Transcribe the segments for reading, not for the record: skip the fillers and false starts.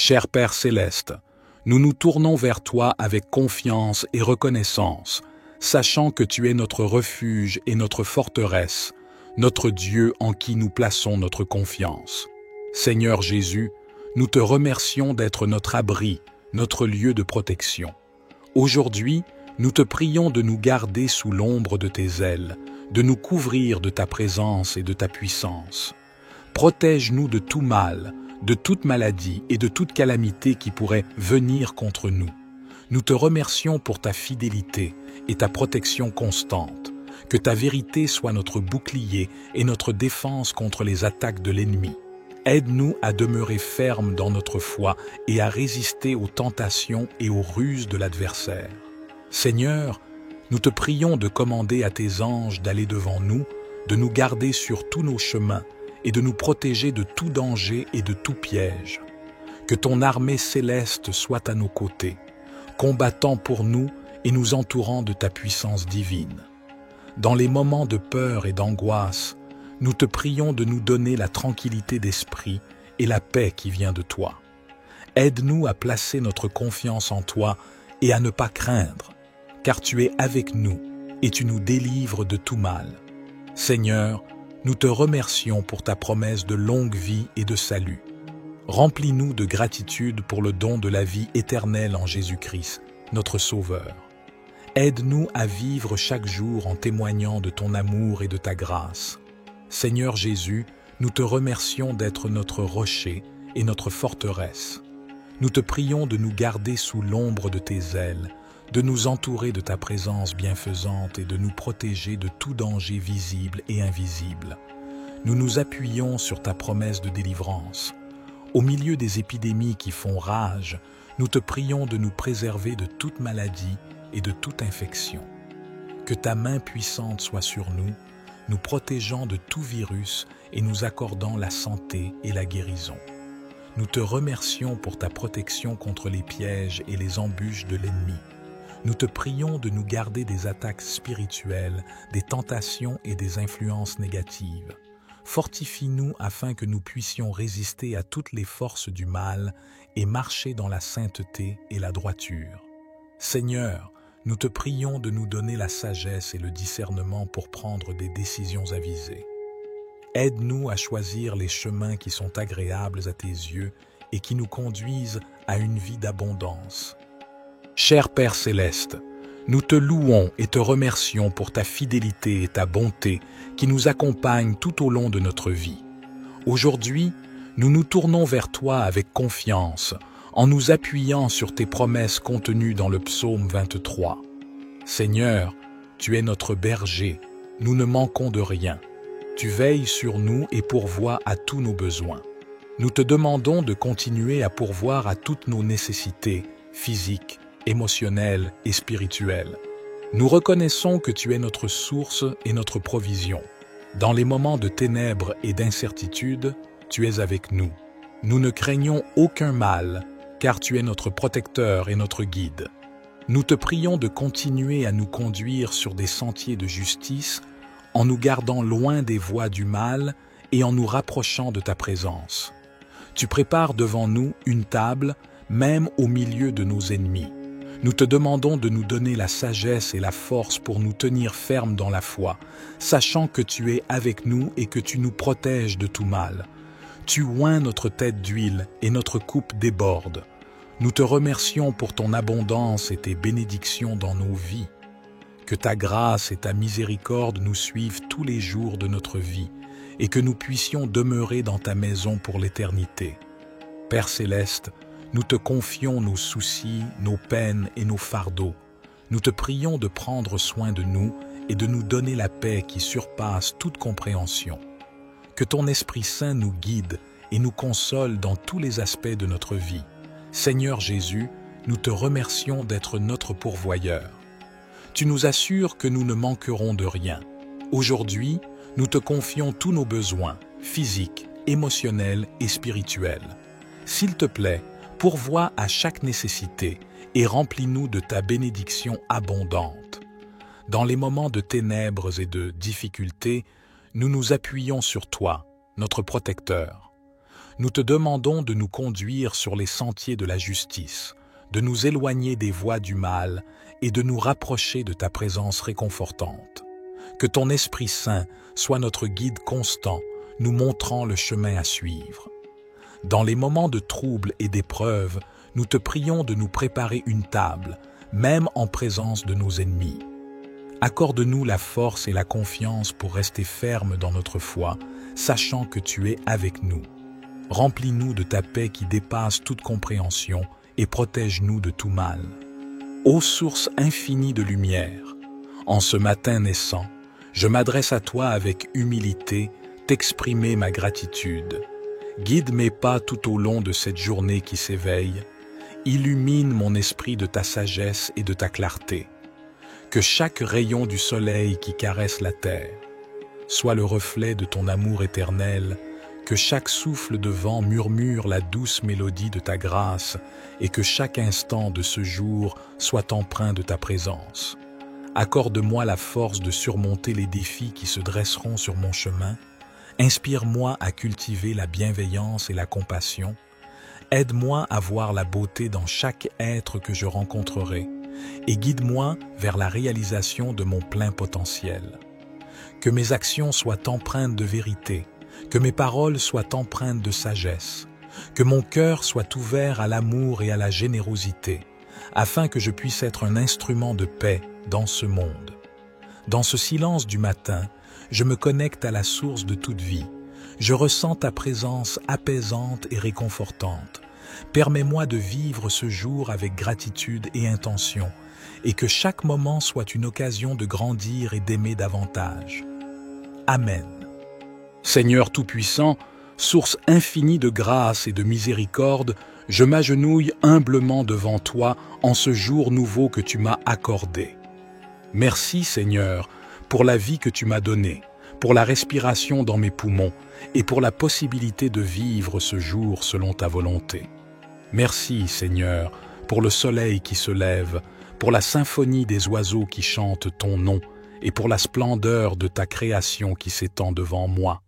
Cher Père céleste, nous nous tournons vers toi avec confiance et reconnaissance, sachant que tu es notre refuge et notre forteresse, notre Dieu en qui nous plaçons notre confiance. Seigneur Jésus, nous te remercions d'être notre abri, notre lieu de protection. Aujourd'hui, nous te prions de nous garder sous l'ombre de tes ailes, de nous couvrir de ta présence et de ta puissance. Protège-nous de tout mal, de toute maladie et de toute calamité qui pourrait venir contre nous. Nous te remercions pour ta fidélité et ta protection constante. Que ta vérité soit notre bouclier et notre défense contre les attaques de l'ennemi. Aide-nous à demeurer fermes dans notre foi et à résister aux tentations et aux ruses de l'adversaire. Seigneur, nous te prions de commander à tes anges d'aller devant nous, de nous garder sur tous nos chemins et de nous protéger de tout danger et de tout piège. Que ton armée céleste soit à nos côtés, combattant pour nous et nous entourant de ta puissance divine. Dans les moments de peur et d'angoisse, nous te prions de nous donner la tranquillité d'esprit et la paix qui vient de toi. Aide-nous à placer notre confiance en toi et à ne pas craindre, car tu es avec nous et tu nous délivres de tout mal. Seigneur, nous te remercions pour ta promesse de longue vie et de salut. Remplis-nous de gratitude pour le don de la vie éternelle en Jésus-Christ, notre Sauveur. Aide-nous à vivre chaque jour en témoignant de ton amour et de ta grâce. Seigneur Jésus, nous te remercions d'être notre rocher et notre forteresse. Nous te prions de nous garder sous l'ombre de tes ailes, de nous entourer de ta présence bienfaisante et de nous protéger de tout danger visible et invisible. Nous nous appuyons sur ta promesse de délivrance. Au milieu des épidémies qui font rage, nous te prions de nous préserver de toute maladie et de toute infection. Que ta main puissante soit sur nous, nous protégeant de tout virus et nous accordant la santé et la guérison. Nous te remercions pour ta protection contre les pièges et les embûches de l'ennemi. Nous te prions de nous garder des attaques spirituelles, des tentations et des influences négatives. Fortifie-nous afin que nous puissions résister à toutes les forces du mal et marcher dans la sainteté et la droiture. Seigneur, nous te prions de nous donner la sagesse et le discernement pour prendre des décisions avisées. Aide-nous à choisir les chemins qui sont agréables à tes yeux et qui nous conduisent à une vie d'abondance. Cher Père céleste, nous te louons et te remercions pour ta fidélité et ta bonté qui nous accompagnent tout au long de notre vie. Aujourd'hui, nous nous tournons vers toi avec confiance, en nous appuyant sur tes promesses contenues dans le psaume 23. Seigneur, tu es notre berger, nous ne manquons de rien. Tu veilles sur nous et pourvois à tous nos besoins. Nous te demandons de continuer à pourvoir à toutes nos nécessités physiques, émotionnelles et spirituelles. Nous reconnaissons que tu es notre source et notre provision. Dans les moments de ténèbres et d'incertitude, tu es avec nous. Nous ne craignons aucun mal, car tu es notre protecteur et notre guide. Nous te prions de continuer à nous conduire sur des sentiers de justice, en nous gardant loin des voies du mal et en nous rapprochant de ta présence. Tu prépares devant nous une table, même au milieu de nos ennemis. Nous te demandons de nous donner la sagesse et la force pour nous tenir fermes dans la foi, sachant que tu es avec nous et que tu nous protèges de tout mal. Tu oins notre tête d'huile et notre coupe déborde. Nous te remercions pour ton abondance et tes bénédictions dans nos vies. Que ta grâce et ta miséricorde nous suivent tous les jours de notre vie et que nous puissions demeurer dans ta maison pour l'éternité. Père céleste, nous te confions nos soucis, nos peines et nos fardeaux. Nous te prions de prendre soin de nous et de nous donner la paix qui surpasse toute compréhension. Que ton Esprit Saint nous guide et nous console dans tous les aspects de notre vie. Seigneur Jésus, nous te remercions d'être notre pourvoyeur. Tu nous assures que nous ne manquerons de rien. Aujourd'hui, nous te confions tous nos besoins, physiques, émotionnels et spirituels. S'il te plaît, pourvois à chaque nécessité et remplis-nous de ta bénédiction abondante. Dans les moments de ténèbres et de difficultés, nous nous appuyons sur toi, notre protecteur. nous te demandons de nous conduire sur les sentiers de la justice, de nous éloigner des voies du mal et de nous rapprocher de ta présence réconfortante. Que ton Esprit Saint soit notre guide constant, nous montrant le chemin à suivre. Dans les moments de trouble et d'épreuve, nous te prions de nous préparer une table, même en présence de nos ennemis. Accorde-nous la force et la confiance pour rester fermes dans notre foi, sachant que tu es avec nous. Remplis-nous de ta paix qui dépasse toute compréhension et protège-nous de tout mal. Ô source infinie de lumière, en ce matin naissant, je m'adresse à toi avec humilité, t'exprimer ma gratitude. Guide mes pas tout au long de cette journée qui s'éveille. Illumine mon esprit de ta sagesse et de ta clarté. Que chaque rayon du soleil qui caresse la terre soit le reflet de ton amour éternel, que chaque souffle de vent murmure la douce mélodie de ta grâce et que chaque instant de ce jour soit empreint de ta présence. Accorde-moi la force de surmonter les défis qui se dresseront sur mon chemin. Inspire-moi à cultiver la bienveillance et la compassion. Aide-moi à voir la beauté dans chaque être que je rencontrerai et guide-moi vers la réalisation de mon plein potentiel. Que mes actions soient empreintes de vérité, que mes paroles soient empreintes de sagesse, que mon cœur soit ouvert à l'amour et à la générosité, afin que je puisse être un instrument de paix dans ce monde. Dans ce silence du matin, je me connecte à la source de toute vie. Je ressens ta présence apaisante et réconfortante. Permets-moi de vivre ce jour avec gratitude et intention, et que chaque moment soit une occasion de grandir et d'aimer davantage. Amen. Seigneur Tout-Puissant, source infinie de grâce et de miséricorde, je m'agenouille humblement devant toi en ce jour nouveau que tu m'as accordé. Merci Seigneur pour la vie que tu m'as donnée, pour la respiration dans mes poumons et pour la possibilité de vivre ce jour selon ta volonté. Merci Seigneur pour le soleil qui se lève, pour la symphonie des oiseaux qui chantent ton nom et pour la splendeur de ta création qui s'étend devant moi.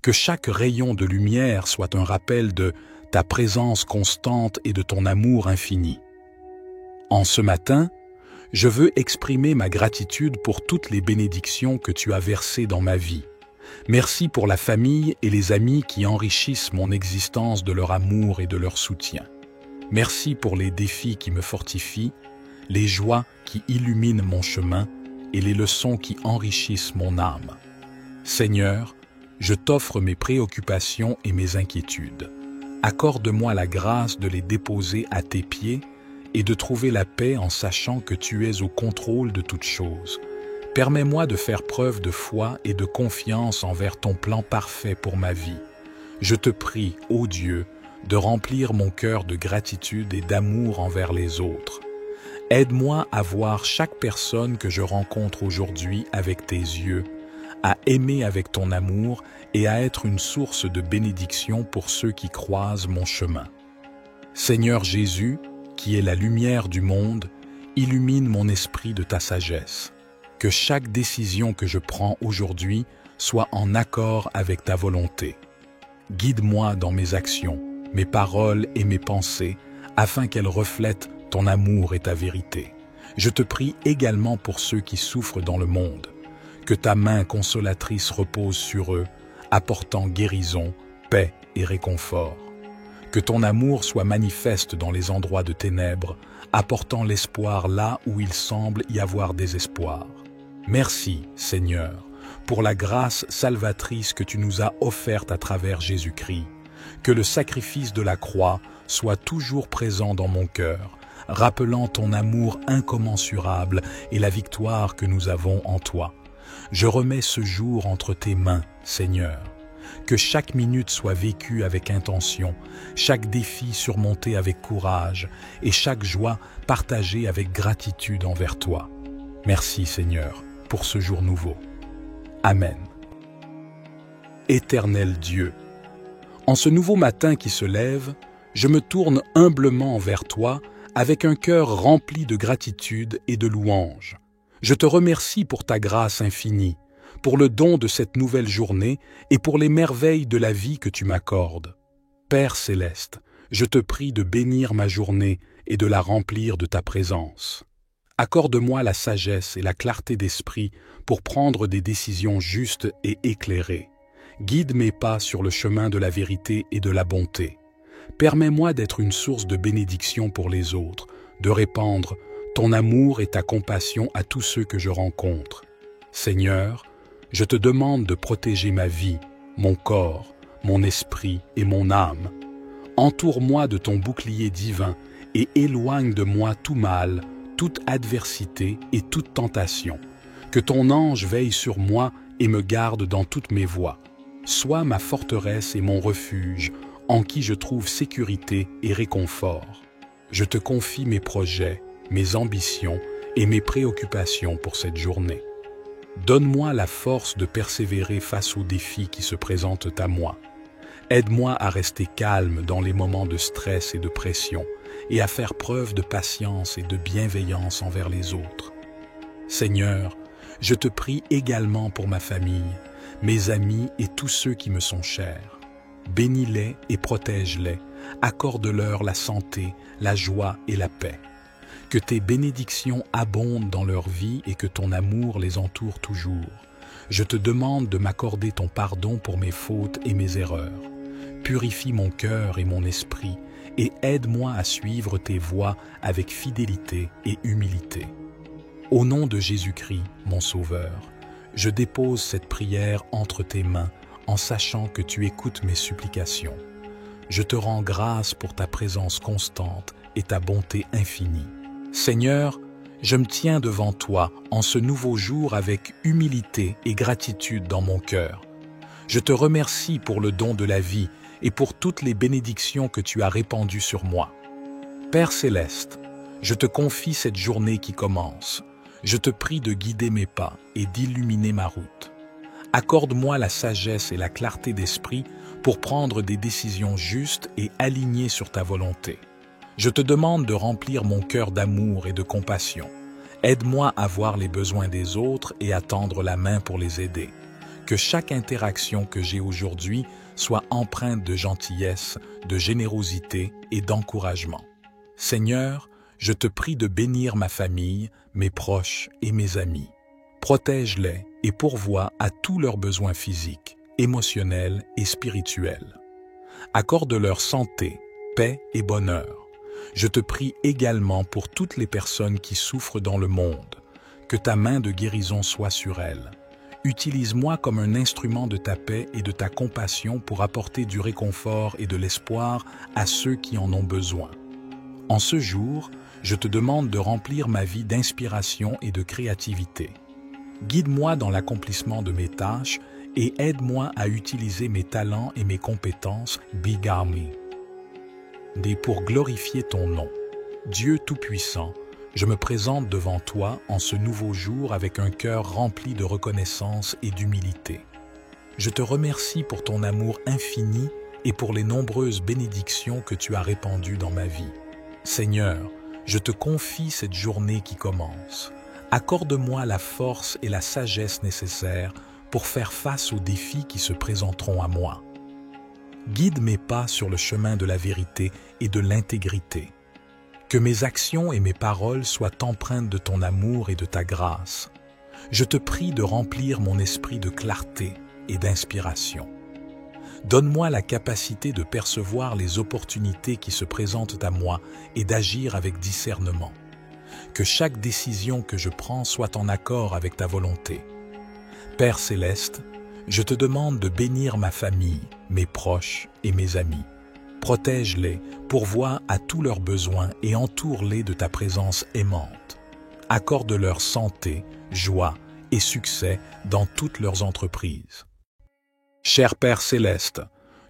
Que chaque rayon de lumière soit un rappel de ta présence constante et de ton amour infini. En ce matin, je veux exprimer ma gratitude pour toutes les bénédictions que tu as versées dans ma vie. Merci pour la famille et les amis qui enrichissent mon existence de leur amour et de leur soutien. Merci pour les défis qui me fortifient, les joies qui illuminent mon chemin et les leçons qui enrichissent mon âme. Seigneur, je t'offre mes préoccupations et mes inquiétudes. Accorde-moi la grâce de les déposer à tes pieds et de trouver la paix en sachant que tu es au contrôle de toutes choses. Permets-moi de faire preuve de foi et de confiance envers ton plan parfait pour ma vie. Je te prie, ô Dieu, de remplir mon cœur de gratitude et d'amour envers les autres. Aide-moi à voir chaque personne que je rencontre aujourd'hui avec tes yeux, à aimer avec ton amour et à être une source de bénédiction pour ceux qui croisent mon chemin. Seigneur Jésus, qui est la lumière du monde, illumine mon esprit de ta sagesse. Que chaque décision que je prends aujourd'hui soit en accord avec ta volonté. Guide-moi dans mes actions, mes paroles et mes pensées, afin qu'elles reflètent ton amour et ta vérité. Je te prie également pour ceux qui souffrent dans le monde. Que ta main consolatrice repose sur eux, apportant guérison, paix et réconfort. Que ton amour soit manifeste dans les endroits de ténèbres, apportant l'espoir là où il semble y avoir désespoir. Merci, Seigneur, pour la grâce salvatrice que tu nous as offerte à travers Jésus-Christ. Que le sacrifice de la croix soit toujours présent dans mon cœur, rappelant ton amour incommensurable et la victoire que nous avons en toi. Je remets ce jour entre tes mains, Seigneur. Que chaque minute soit vécue avec intention, chaque défi surmonté avec courage et chaque joie partagée avec gratitude envers toi. Merci, Seigneur, pour ce jour nouveau. Amen. Éternel Dieu, en ce nouveau matin qui se lève, je me tourne humblement vers toi avec un cœur rempli de gratitude et de louange. Je te remercie pour ta grâce infinie, pour le don de cette nouvelle journée et pour les merveilles de la vie que tu m'accordes. Père céleste, je te prie de bénir ma journée et de la remplir de ta présence. Accorde-moi la sagesse et la clarté d'esprit pour prendre des décisions justes et éclairées. Guide mes pas sur le chemin de la vérité et de la bonté. Permets-moi d'être une source de bénédiction pour les autres, de répandre ton amour et ta compassion à tous ceux que je rencontre. Seigneur, je te demande de protéger ma vie, mon corps, mon esprit et mon âme. Entoure-moi de ton bouclier divin et éloigne de moi tout mal, toute adversité et toute tentation. Que ton ange veille sur moi et me garde dans toutes mes voies. Sois ma forteresse et mon refuge, en qui je trouve sécurité et réconfort. Je te confie mes projets, mes ambitions et mes préoccupations pour cette journée. Donne-moi la force de persévérer face aux défis qui se présentent à moi. Aide-moi à rester calme dans les moments de stress et de pression et à faire preuve de patience et de bienveillance envers les autres. Seigneur, je te prie également pour ma famille, mes amis et tous ceux qui me sont chers. Bénis-les et protège-les, accorde-leur la santé, la joie et la paix. Que tes bénédictions abondent dans leur vie et que ton amour les entoure toujours. Je te demande de m'accorder ton pardon pour mes fautes et mes erreurs. Purifie mon cœur et mon esprit et aide-moi à suivre tes voies avec fidélité et humilité. Au nom de Jésus-Christ, mon Sauveur, je dépose cette prière entre tes mains en sachant que tu écoutes mes supplications. Je te rends grâce pour ta présence constante et ta bonté infinie. Seigneur, je me tiens devant toi en ce nouveau jour avec humilité et gratitude dans mon cœur. Je te remercie pour le don de la vie et pour toutes les bénédictions que tu as répandues sur moi. Père céleste, je te confie cette journée qui commence. Je te prie de guider mes pas et d'illuminer ma route. Accorde-moi la sagesse et la clarté d'esprit pour prendre des décisions justes et alignées sur ta volonté. Je te demande de remplir mon cœur d'amour et de compassion. Aide-moi à voir les besoins des autres et à tendre la main pour les aider. Que chaque interaction que j'ai aujourd'hui soit empreinte de gentillesse, de générosité et d'encouragement. Seigneur, je te prie de bénir ma famille, mes proches et mes amis. Protège-les et pourvois à tous leurs besoins physiques, émotionnels et spirituels. Accorde-leur santé, paix et bonheur. Je te prie également pour toutes les personnes qui souffrent dans le monde. Que ta main de guérison soit sur elles. Utilise-moi comme un instrument de ta paix et de ta compassion pour apporter du réconfort et de l'espoir à ceux qui en ont besoin. En ce jour, je te demande de remplir ma vie d'inspiration et de créativité. Guide-moi dans l'accomplissement de mes tâches et aide-moi à utiliser mes talents et mes compétences, Big Army. Pour glorifier ton nom. Dieu Tout-Puissant, je me présente devant toi en ce nouveau jour avec un cœur rempli de reconnaissance et d'humilité. Je te remercie pour ton amour infini et pour les nombreuses bénédictions que tu as répandues dans ma vie. Seigneur, je te confie cette journée qui commence. Accorde-moi la force et la sagesse nécessaires pour faire face aux défis qui se présenteront à moi. Guide mes pas sur le chemin de la vérité et de l'intégrité. Que mes actions et mes paroles soient empreintes de ton amour et de ta grâce. Je te prie de remplir mon esprit de clarté et d'inspiration. Donne-moi la capacité de percevoir les opportunités qui se présentent à moi et d'agir avec discernement. Que chaque décision que je prends soit en accord avec ta volonté. Père céleste, je te demande de bénir ma famille, mes proches et mes amis. Protège-les, pourvois à tous leurs besoins et entoure-les de ta présence aimante. Accorde-leur santé, joie et succès dans toutes leurs entreprises. Cher Père céleste,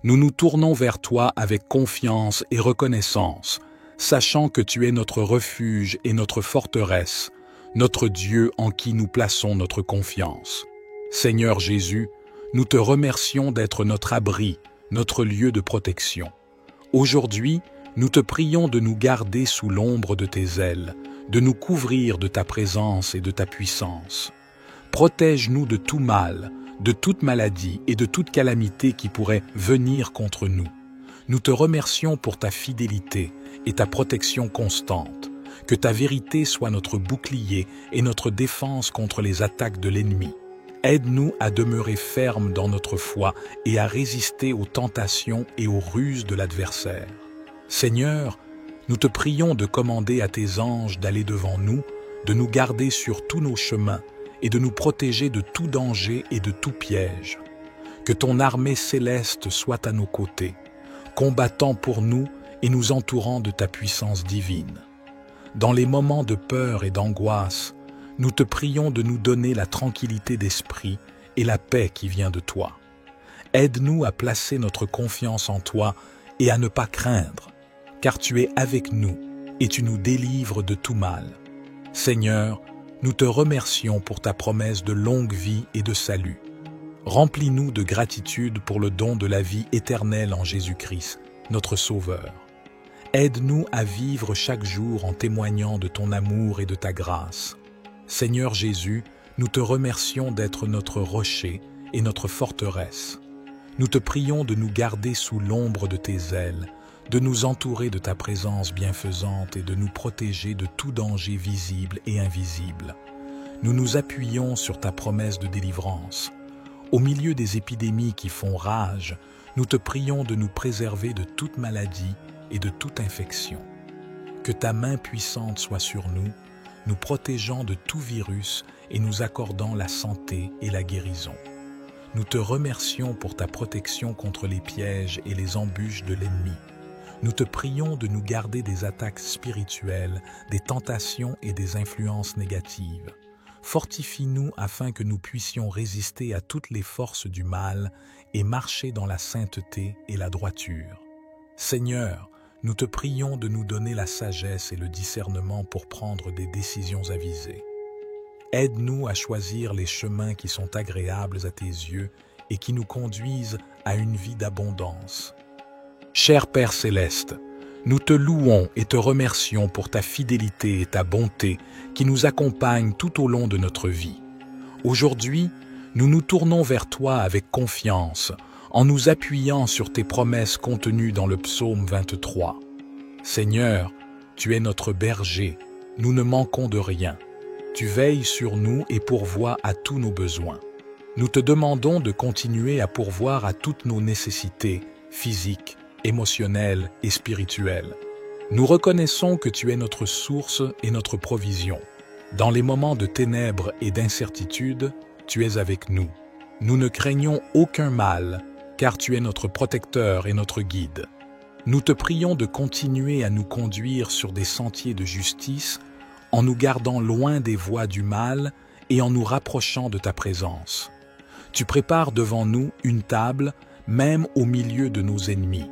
nous nous tournons vers toi avec confiance et reconnaissance, sachant que tu es notre refuge et notre forteresse, notre Dieu en qui nous plaçons notre confiance. Seigneur Jésus, nous te remercions d'être notre abri, notre lieu de protection. Aujourd'hui, nous te prions de nous garder sous l'ombre de tes ailes, de nous couvrir de ta présence et de ta puissance. Protège-nous de tout mal, de toute maladie et de toute calamité qui pourrait venir contre nous. Nous te remercions pour ta fidélité et ta protection constante. Que ta vérité soit notre bouclier et notre défense contre les attaques de l'ennemi. Aide-nous à demeurer fermes dans notre foi et à résister aux tentations et aux ruses de l'adversaire. Seigneur, nous te prions de commander à tes anges d'aller devant nous, de nous garder sur tous nos chemins et de nous protéger de tout danger et de tout piège. Que ton armée céleste soit à nos côtés, combattant pour nous et nous entourant de ta puissance divine. Dans les moments de peur et d'angoisse, nous te prions de nous donner la tranquillité d'esprit et la paix qui vient de toi. Aide-nous à placer notre confiance en toi et à ne pas craindre, car tu es avec nous et tu nous délivres de tout mal. Seigneur, nous te remercions pour ta promesse de longue vie et de salut. Remplis-nous de gratitude pour le don de la vie éternelle en Jésus-Christ, notre Sauveur. Aide-nous à vivre chaque jour en témoignant de ton amour et de ta grâce. Seigneur Jésus, nous te remercions d'être notre rocher et notre forteresse. Nous te prions de nous garder sous l'ombre de tes ailes, de nous entourer de ta présence bienfaisante et de nous protéger de tout danger visible et invisible. Nous nous appuyons sur ta promesse de délivrance. Au milieu des épidémies qui font rage, nous te prions de nous préserver de toute maladie et de toute infection. Que ta main puissante soit sur nous, nous protégeant de tout virus et nous accordant la santé et la guérison. Nous te remercions pour ta protection contre les pièges et les embûches de l'ennemi. Nous te prions de nous garder des attaques spirituelles, des tentations et des influences négatives. Fortifie-nous afin que nous puissions résister à toutes les forces du mal et marcher dans la sainteté et la droiture. Seigneur, nous te prions de nous donner la sagesse et le discernement pour prendre des décisions avisées. Aide-nous à choisir les chemins qui sont agréables à tes yeux et qui nous conduisent à une vie d'abondance. Cher Père Céleste, nous te louons et te remercions pour ta fidélité et ta bonté qui nous accompagnent tout au long de notre vie. Aujourd'hui, nous nous tournons vers toi avec confiance, en nous appuyant sur tes promesses contenues dans le psaume 23. Seigneur, tu es notre berger, nous ne manquons de rien. Tu veilles sur nous et pourvois à tous nos besoins. Nous te demandons de continuer à pourvoir à toutes nos nécessités physiques, émotionnelles et spirituelles. Nous reconnaissons que tu es notre source et notre provision. Dans les moments de ténèbres et d'incertitude, tu es avec nous. Nous ne craignons aucun mal, car tu es notre protecteur et notre guide. Nous te prions de continuer à nous conduire sur des sentiers de justice, en nous gardant loin des voies du mal et en nous rapprochant de ta présence. Tu prépares devant nous une table, même au milieu de nos ennemis.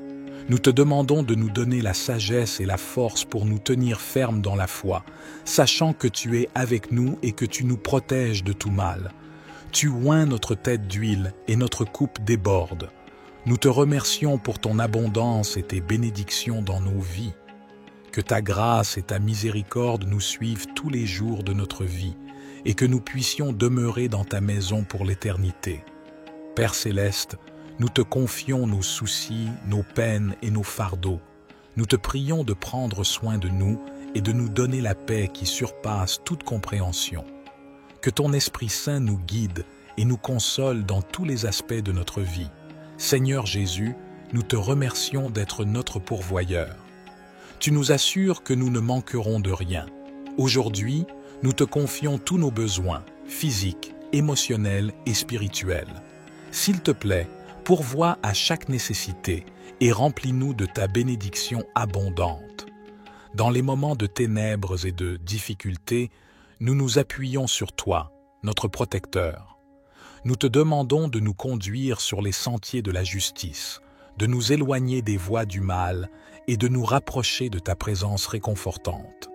Nous te demandons de nous donner la sagesse et la force pour nous tenir fermes dans la foi, sachant que tu es avec nous et que tu nous protèges de tout mal. Tu oins notre tête d'huile et notre coupe déborde. Nous te remercions pour ton abondance et tes bénédictions dans nos vies. Que ta grâce et ta miséricorde nous suivent tous les jours de notre vie et que nous puissions demeurer dans ta maison pour l'éternité. Père Céleste, nous te confions nos soucis, nos peines et nos fardeaux. Nous te prions de prendre soin de nous et de nous donner la paix qui surpasse toute compréhension. Que ton Esprit Saint nous guide et nous console dans tous les aspects de notre vie. Seigneur Jésus, nous te remercions d'être notre pourvoyeur. Tu nous assures que nous ne manquerons de rien. Aujourd'hui, nous te confions tous nos besoins, physiques, émotionnels et spirituels. S'il te plaît, pourvois à chaque nécessité et remplis-nous de ta bénédiction abondante. Dans les moments de ténèbres et de difficultés, nous nous appuyons sur toi, notre protecteur. Nous te demandons de nous conduire sur les sentiers de la justice, de nous éloigner des voies du mal et de nous rapprocher de ta présence réconfortante.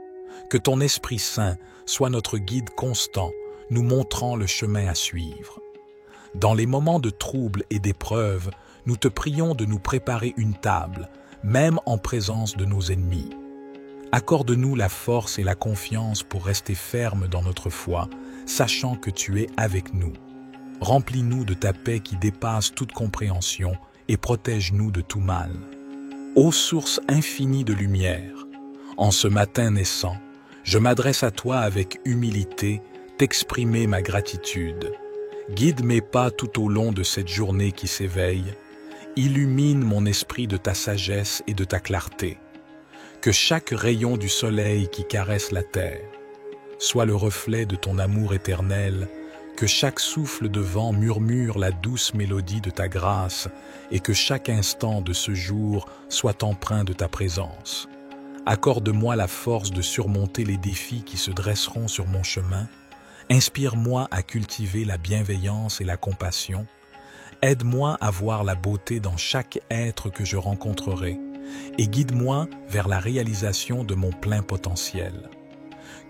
Que ton Esprit Saint soit notre guide constant, nous montrant le chemin à suivre. Dans les moments de trouble et d'épreuve, nous te prions de nous préparer une table, même en présence de nos ennemis. Accorde-nous la force et la confiance pour rester fermes dans notre foi, sachant que tu es avec nous. Remplis-nous de ta paix qui dépasse toute compréhension et protège-nous de tout mal. Ô source infinie de lumière, en ce matin naissant, je m'adresse à toi avec humilité, t'exprimer ma gratitude. Guide mes pas tout au long de cette journée qui s'éveille. Illumine mon esprit de ta sagesse et de ta clarté. Que chaque rayon du soleil qui caresse la terre soit le reflet de ton amour éternel, que chaque souffle de vent murmure la douce mélodie de ta grâce et que chaque instant de ce jour soit empreint de ta présence. Accorde-moi la force de surmonter les défis qui se dresseront sur mon chemin. Inspire-moi à cultiver la bienveillance et la compassion. Aide-moi à voir la beauté dans chaque être que je rencontrerai et guide-moi vers la réalisation de mon plein potentiel.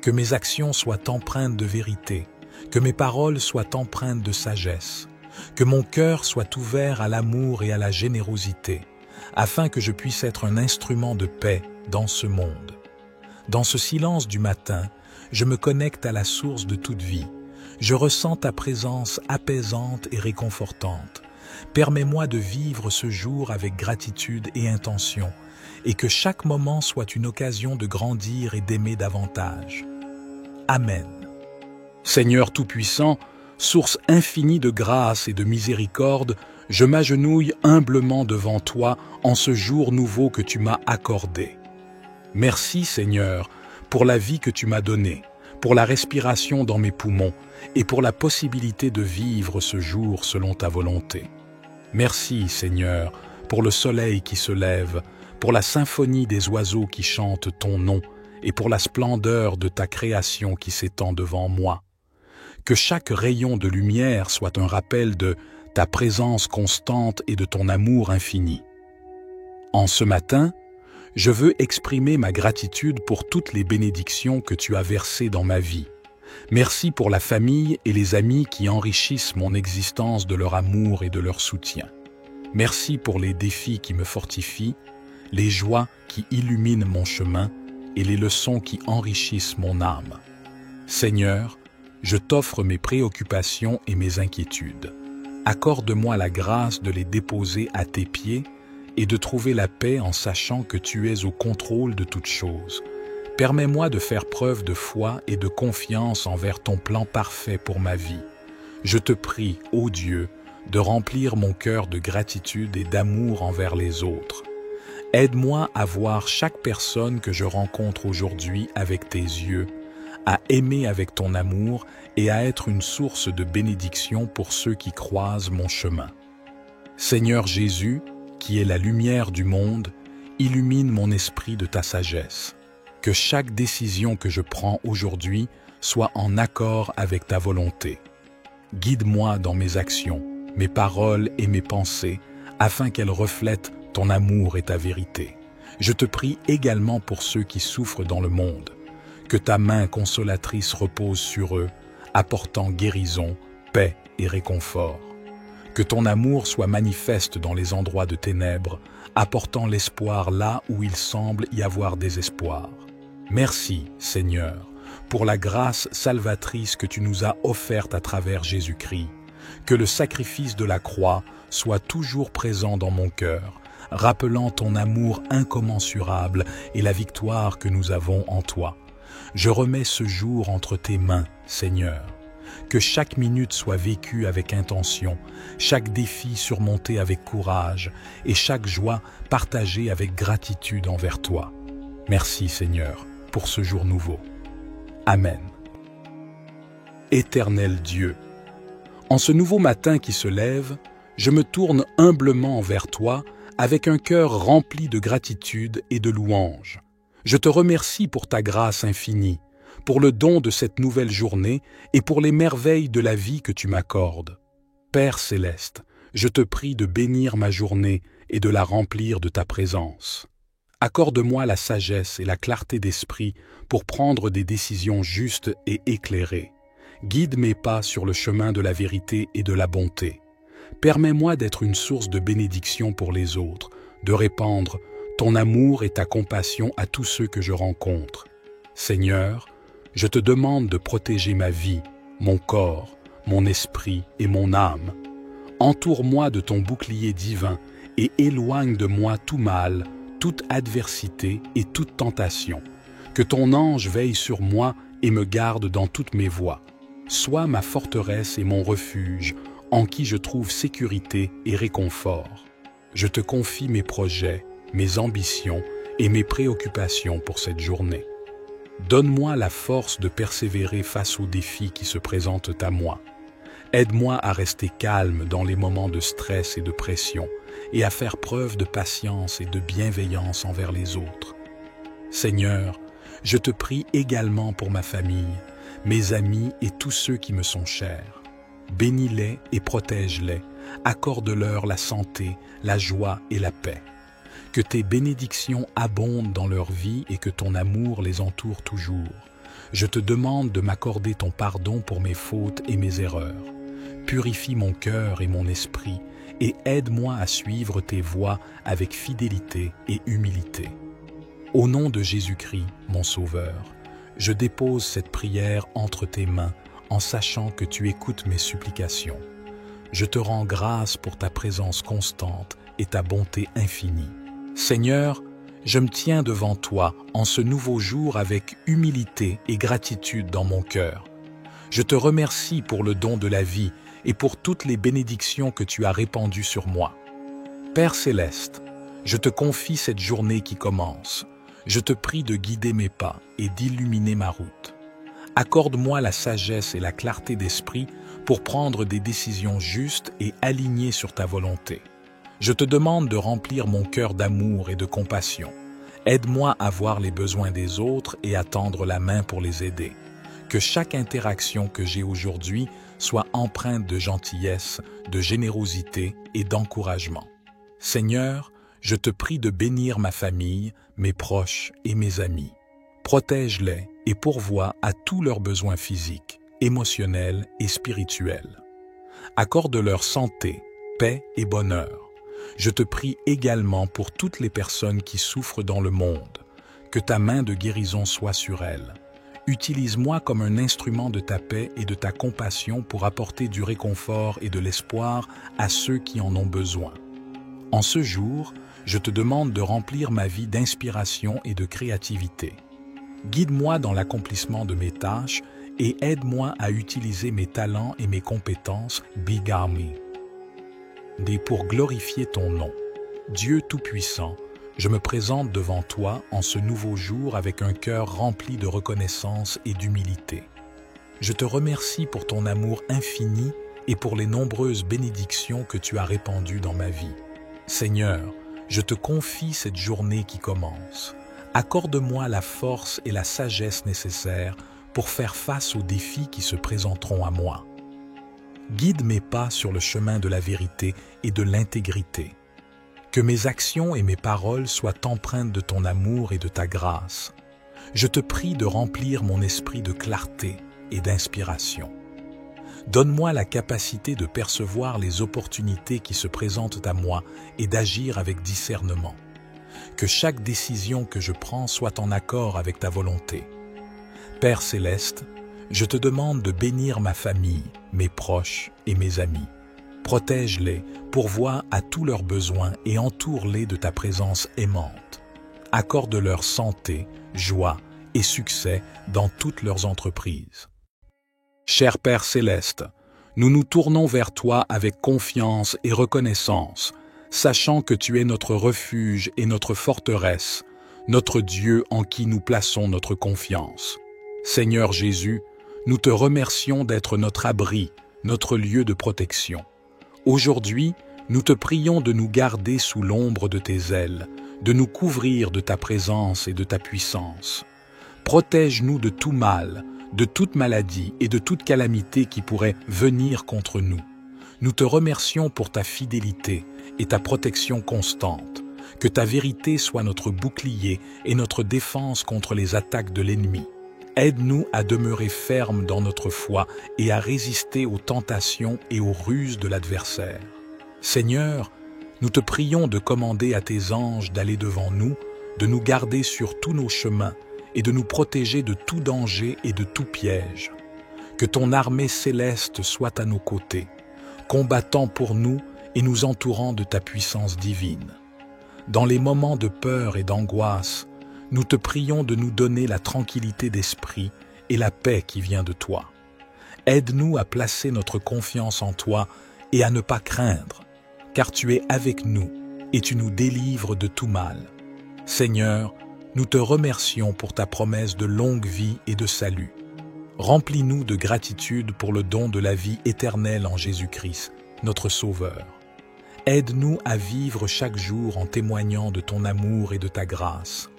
Que mes actions soient empreintes de vérité, que mes paroles soient empreintes de sagesse, que mon cœur soit ouvert à l'amour et à la générosité, afin que je puisse être un instrument de paix dans ce monde. Dans ce silence du matin, je me connecte à la source de toute vie. Je ressens ta présence apaisante et réconfortante. Permets-moi de vivre ce jour avec gratitude et intention, et que chaque moment soit une occasion de grandir et d'aimer davantage. Amen. Seigneur Tout-Puissant, source infinie de grâce et de miséricorde, je m'agenouille humblement devant toi en ce jour nouveau que tu m'as accordé. Merci Seigneur pour la vie que tu m'as donnée, pour la respiration dans mes poumons et pour la possibilité de vivre ce jour selon ta volonté. Merci Seigneur pour le soleil qui se lève, pour la symphonie des oiseaux qui chantent ton nom et pour la splendeur de ta création qui s'étend devant moi. Que chaque rayon de lumière soit un rappel de ta présence constante et de ton amour infini. En ce matin, je veux exprimer ma gratitude pour toutes les bénédictions que tu as versées dans ma vie. Merci pour la famille et les amis qui enrichissent mon existence de leur amour et de leur soutien. Merci pour les défis qui me fortifient, les joies qui illuminent mon chemin et les leçons qui enrichissent mon âme. Seigneur, je t'offre mes préoccupations et mes inquiétudes. Accorde-moi la grâce de les déposer à tes pieds et de trouver la paix en sachant que tu es au contrôle de toutes choses. Permets-moi de faire preuve de foi et de confiance envers ton plan parfait pour ma vie. Je te prie, ô Dieu, de remplir mon cœur de gratitude et d'amour envers les autres. Aide-moi à voir chaque personne que je rencontre aujourd'hui avec tes yeux, à aimer avec ton amour et à être une source de bénédiction pour ceux qui croisent mon chemin. Seigneur Jésus, qui est la lumière du monde, illumine mon esprit de ta sagesse. Que chaque décision que je prends aujourd'hui soit en accord avec ta volonté. Guide-moi dans mes actions, mes paroles et mes pensées, afin qu'elles reflètent ton amour et ta vérité. Je te prie également pour ceux qui souffrent dans le monde. Que ta main consolatrice repose sur eux, apportant guérison, paix et réconfort. Que ton amour soit manifeste dans les endroits de ténèbres, apportant l'espoir là où il semble y avoir désespoir. Merci, Seigneur, pour la grâce salvatrice que tu nous as offerte à travers Jésus-Christ. Que le sacrifice de la croix soit toujours présent dans mon cœur, rappelant ton amour incommensurable et la victoire que nous avons en toi. Je remets ce jour entre tes mains, Seigneur. Que chaque minute soit vécue avec intention, chaque défi surmonté avec courage et chaque joie partagée avec gratitude envers toi. Merci, Seigneur, pour ce jour nouveau. Amen. Éternel Dieu, en ce nouveau matin qui se lève, je me tourne humblement vers toi avec un cœur rempli de gratitude et de louange. Je te remercie pour ta grâce infinie, pour le don de cette nouvelle journée et pour les merveilles de la vie que tu m'accordes. Père céleste, je te prie de bénir ma journée et de la remplir de ta présence. Accorde-moi la sagesse et la clarté d'esprit pour prendre des décisions justes et éclairées. Guide mes pas sur le chemin de la vérité et de la bonté. Permets-moi d'être une source de bénédiction pour les autres, de répandre ton amour et ta compassion à tous ceux que je rencontre. Seigneur, je te demande de protéger ma vie, mon corps, mon esprit et mon âme. Entoure-moi de ton bouclier divin et éloigne de moi tout mal, toute adversité et toute tentation. Que ton ange veille sur moi et me garde dans toutes mes voies. Sois ma forteresse et mon refuge, en qui je trouve sécurité et réconfort. Je te confie mes projets, mes ambitions et mes préoccupations pour cette journée. Donne-moi la force de persévérer face aux défis qui se présentent à moi. Aide-moi à rester calme dans les moments de stress et de pression et à faire preuve de patience et de bienveillance envers les autres. Seigneur, je te prie également pour ma famille, mes amis et tous ceux qui me sont chers. Bénis-les et protège-les, accorde-leur la santé, la joie et la paix. Que tes bénédictions abondent dans leur vie et que ton amour les entoure toujours. Je te demande de m'accorder ton pardon pour mes fautes et mes erreurs. Purifie mon cœur et mon esprit et aide-moi à suivre tes voies avec fidélité et humilité. Au nom de Jésus-Christ, mon Sauveur, je dépose cette prière entre tes mains en sachant que tu écoutes mes supplications. Je te rends grâce pour ta présence constante et ta bonté infinie. Seigneur, je me tiens devant toi en ce nouveau jour avec humilité et gratitude dans mon cœur. Je te remercie pour le don de la vie et pour toutes les bénédictions que tu as répandues sur moi. Père céleste, je te confie cette journée qui commence. Je te prie de guider mes pas et d'illuminer ma route. Accorde-moi la sagesse et la clarté d'esprit pour prendre des décisions justes et alignées sur ta volonté. Je te demande de remplir mon cœur d'amour et de compassion. Aide-moi à voir les besoins des autres et à tendre la main pour les aider. Que chaque interaction que j'ai aujourd'hui soit empreinte de gentillesse, de générosité et d'encouragement. Seigneur, je te prie de bénir ma famille, mes proches et mes amis. Protège-les et pourvois à tous leurs besoins physiques, émotionnels et spirituels. Accorde-leur santé, paix et bonheur. Je te prie également pour toutes les personnes qui souffrent dans le monde. Que ta main de guérison soit sur elles. Utilise-moi comme un instrument de ta paix et de ta compassion pour apporter du réconfort et de l'espoir à ceux qui en ont besoin. En ce jour, je te demande de remplir ma vie d'inspiration et de créativité. Guide-moi dans l'accomplissement de mes tâches et aide-moi à utiliser mes talents et mes compétences, pour glorifier ton nom. Dieu Tout-Puissant, je me présente devant toi en ce nouveau jour avec un cœur rempli de reconnaissance et d'humilité. Je te remercie pour ton amour infini et pour les nombreuses bénédictions que tu as répandues dans ma vie. Seigneur, je te confie cette journée qui commence. Accorde-moi la force et la sagesse nécessaires pour faire face aux défis qui se présenteront à moi. Guide mes pas sur le chemin de la vérité et de l'intégrité. Que mes actions et mes paroles soient empreintes de ton amour et de ta grâce. Je te prie de remplir mon esprit de clarté et d'inspiration. Donne-moi la capacité de percevoir les opportunités qui se présentent à moi et d'agir avec discernement. Que chaque décision que je prends soit en accord avec ta volonté. Père céleste, je te demande de bénir ma famille, mes proches et mes amis. Protège-les, pourvois à tous leurs besoins et entoure-les de ta présence aimante. Accorde-leur santé, joie et succès dans toutes leurs entreprises. Cher Père céleste, nous nous tournons vers toi avec confiance et reconnaissance, sachant que tu es notre refuge et notre forteresse, notre Dieu en qui nous plaçons notre confiance. Seigneur Jésus, nous te remercions d'être notre abri, notre lieu de protection. Aujourd'hui, nous te prions de nous garder sous l'ombre de tes ailes, de nous couvrir de ta présence et de ta puissance. Protège-nous de tout mal, de toute maladie et de toute calamité qui pourrait venir contre nous. Nous te remercions pour ta fidélité et ta protection constante. Que ta vérité soit notre bouclier et notre défense contre les attaques de l'ennemi. Aide-nous à demeurer fermes dans notre foi et à résister aux tentations et aux ruses de l'adversaire. Seigneur, nous te prions de commander à tes anges d'aller devant nous, de nous garder sur tous nos chemins et de nous protéger de tout danger et de tout piège. Que ton armée céleste soit à nos côtés, combattant pour nous et nous entourant de ta puissance divine. Dans les moments de peur et d'angoisse, nous te prions de nous donner la tranquillité d'esprit et la paix qui vient de toi. Aide-nous à placer notre confiance en toi et à ne pas craindre, car tu es avec nous et tu nous délivres de tout mal. Seigneur, nous te remercions pour ta promesse de longue vie et de salut. Remplis-nous de gratitude pour le don de la vie éternelle en Jésus-Christ, notre Sauveur. Aide-nous à vivre chaque jour en témoignant de ton amour et de ta grâce.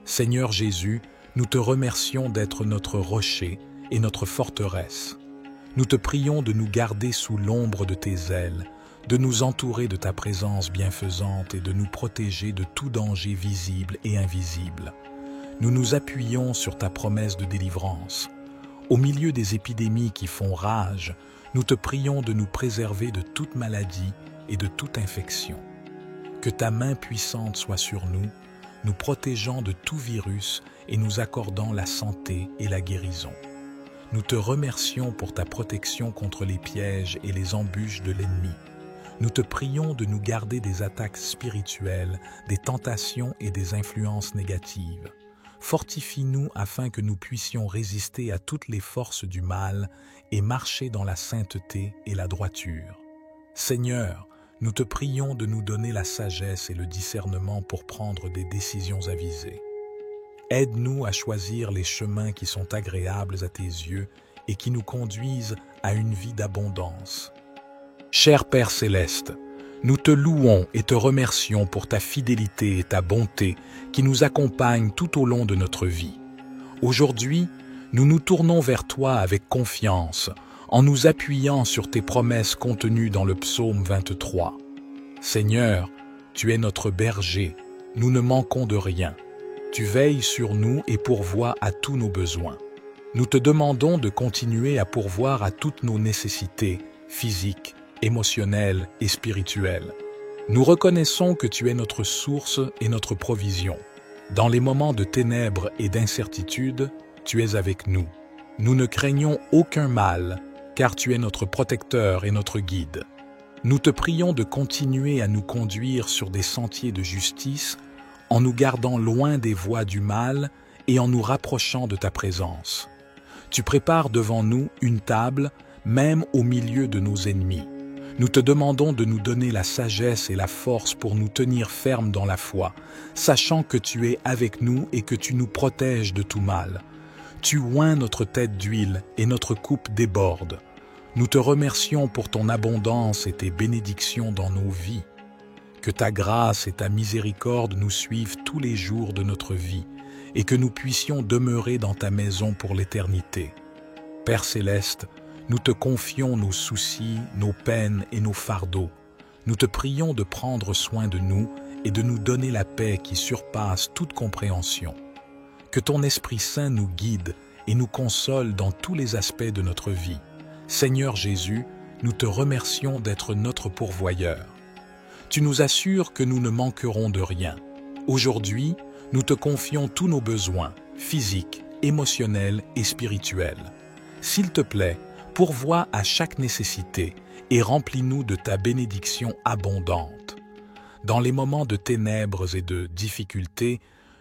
Seigneur Jésus, nous te remercions d'être notre rocher et notre forteresse. Nous te prions de nous garder sous l'ombre de tes ailes, de nous entourer de ta présence bienfaisante et de nous protéger de tout danger visible et invisible. Nous nous appuyons sur ta promesse de délivrance. Au milieu des épidémies qui font rage, nous te prions de nous préserver de toute maladie et de toute infection. Que ta main puissante soit sur nous, nous protégeant de tout virus et nous accordant la santé et la guérison. Nous te remercions pour ta protection contre les pièges et les embûches de l'ennemi. Nous te prions de nous garder des attaques spirituelles, des tentations et des influences négatives. Fortifie-nous afin que nous puissions résister à toutes les forces du mal et marcher dans la sainteté et la droiture. Seigneur, nous te prions de nous donner la sagesse et le discernement pour prendre des décisions avisées. Aide-nous à choisir les chemins qui sont agréables à tes yeux et qui nous conduisent à une vie d'abondance. Cher Père Céleste, nous te louons et te remercions pour ta fidélité et ta bonté qui nous accompagnent tout au long de notre vie. Aujourd'hui, nous nous tournons vers toi avec confiance, en nous appuyant sur tes promesses contenues dans le psaume 23. Seigneur, tu es notre berger, nous ne manquons de rien. Tu veilles sur nous et pourvois à tous nos besoins. Nous te demandons de continuer à pourvoir à toutes nos nécessités physiques, émotionnelles et spirituelles. Nous reconnaissons que tu es notre source et notre provision. Dans les moments de ténèbres et d'incertitude, tu es avec nous. Nous ne craignons aucun mal, car tu es notre protecteur et notre guide. Nous te prions de continuer à nous conduire sur des sentiers de justice, en nous gardant loin des voies du mal et en nous rapprochant de ta présence. Tu prépares devant nous une table, même au milieu de nos ennemis. Nous te demandons de nous donner la sagesse et la force pour nous tenir fermes dans la foi, sachant que tu es avec nous et que tu nous protèges de tout mal. Tu oins notre tête d'huile et notre coupe déborde. Nous te remercions pour ton abondance et tes bénédictions dans nos vies. Que ta grâce et ta miséricorde nous suivent tous les jours de notre vie et que nous puissions demeurer dans ta maison pour l'éternité. Père Céleste, nous te confions nos soucis, nos peines et nos fardeaux. Nous te prions de prendre soin de nous et de nous donner la paix qui surpasse toute compréhension. Que ton Esprit Saint nous guide et nous console dans tous les aspects de notre vie. Seigneur Jésus, nous te remercions d'être notre pourvoyeur. Tu nous assures que nous ne manquerons de rien. Aujourd'hui, nous te confions tous nos besoins, physiques, émotionnels et spirituels. S'il te plaît, pourvois à chaque nécessité et remplis-nous de ta bénédiction abondante. Dans les moments de ténèbres et de difficultés,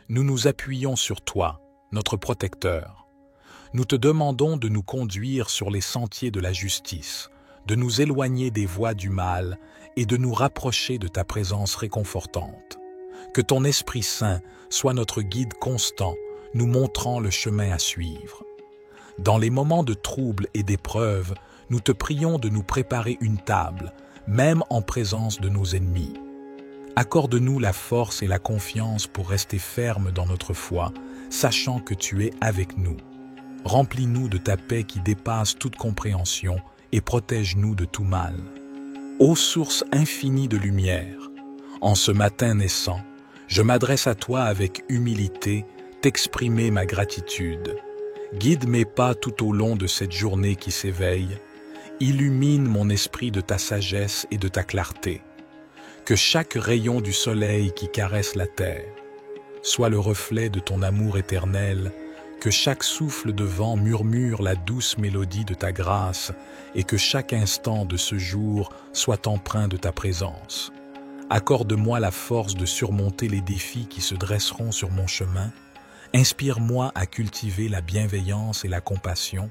nous nous appuyons sur toi, notre protecteur. Nous te demandons de nous conduire sur les sentiers de la justice, de nous éloigner des voies du mal et de nous rapprocher de ta présence réconfortante. Que ton Esprit Saint soit notre guide constant, nous montrant le chemin à suivre. Dans les moments de trouble et d'épreuve, nous te prions de nous préparer une table, même en présence de nos ennemis. Accorde-nous la force et la confiance pour rester fermes dans notre foi, sachant que tu es avec nous. Remplis-nous de ta paix qui dépasse toute compréhension et protège-nous de tout mal. Ô source infinie de lumière, en ce matin naissant, je m'adresse à toi avec humilité, t'exprimer ma gratitude. Guide mes pas tout au long de cette journée qui s'éveille. Illumine mon esprit de ta sagesse et de ta clarté. Que chaque rayon du soleil qui caresse la terre soit le reflet de ton amour éternel, que chaque souffle de vent murmure la douce mélodie de ta grâce et que chaque instant de ce jour soit empreint de ta présence. Accorde-moi la force de surmonter les défis qui se dresseront sur mon chemin. Inspire-moi à cultiver la bienveillance et la compassion.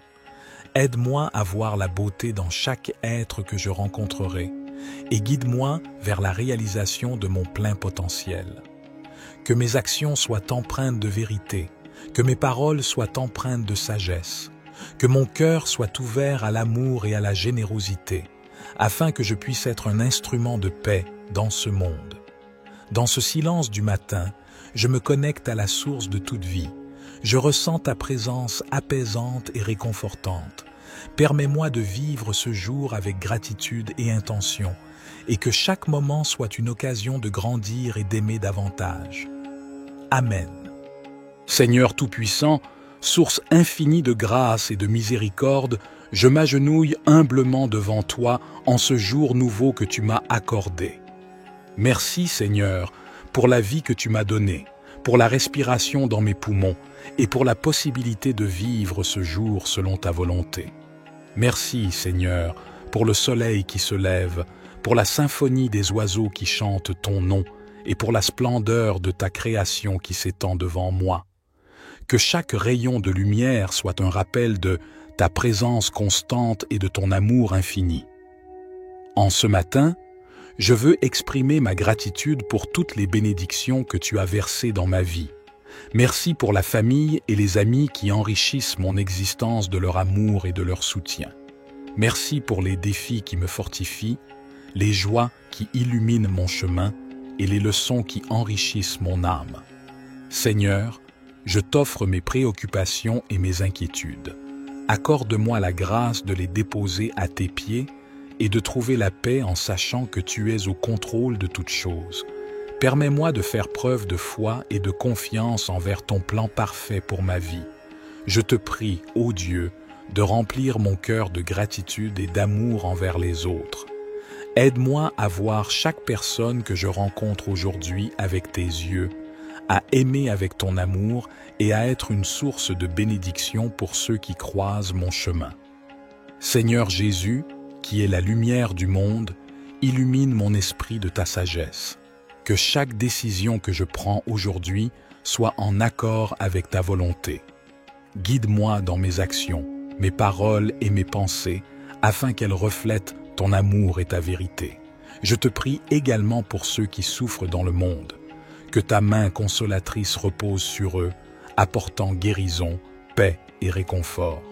Aide-moi à voir la beauté dans chaque être que je rencontrerai et guide-moi vers la réalisation de mon plein potentiel. Que mes actions soient empreintes de vérité, que mes paroles soient empreintes de sagesse, que mon cœur soit ouvert à l'amour et à la générosité, afin que je puisse être un instrument de paix dans ce monde. Dans ce silence du matin, je me connecte à la source de toute vie. Je ressens ta présence apaisante et réconfortante. Permets-moi de vivre ce jour avec gratitude et intention, et que chaque moment soit une occasion de grandir et d'aimer davantage. Amen. Seigneur Tout-Puissant, source infinie de grâce et de miséricorde, je m'agenouille humblement devant toi en ce jour nouveau que tu m'as accordé. Merci Seigneur pour la vie que tu m'as donnée, pour la respiration dans mes poumons et pour la possibilité de vivre ce jour selon ta volonté. Merci Seigneur pour le soleil qui se lève, pour la symphonie des oiseaux qui chantent ton nom et pour la splendeur de ta création qui s'étend devant moi. Que chaque rayon de lumière soit un rappel de ta présence constante et de ton amour infini. En ce matin, je veux exprimer ma gratitude pour toutes les bénédictions que tu as versées dans ma vie. Merci pour la famille et les amis qui enrichissent mon existence de leur amour et de leur soutien. Merci pour les défis qui me fortifient, les joies qui illuminent mon chemin et les leçons qui enrichissent mon âme. Seigneur, je t'offre mes préoccupations et mes inquiétudes. Accorde-moi la grâce de les déposer à tes pieds et de trouver la paix en sachant que tu es au contrôle de toutes choses. Permets-moi de faire preuve de foi et de confiance envers ton plan parfait pour ma vie. Je te prie, ô Dieu, de remplir mon cœur de gratitude et d'amour envers les autres. Aide-moi à voir chaque personne que je rencontre aujourd'hui avec tes yeux, à aimer avec ton amour et à être une source de bénédiction pour ceux qui croisent mon chemin. Seigneur Jésus, qui est la lumière du monde, illumine mon esprit de ta sagesse. Que chaque décision que je prends aujourd'hui soit en accord avec ta volonté. Guide-moi dans mes actions, mes paroles et mes pensées, afin qu'elles reflètent ton amour et ta vérité. Je te prie également pour ceux qui souffrent dans le monde. Que ta main consolatrice repose sur eux, apportant guérison, paix et réconfort.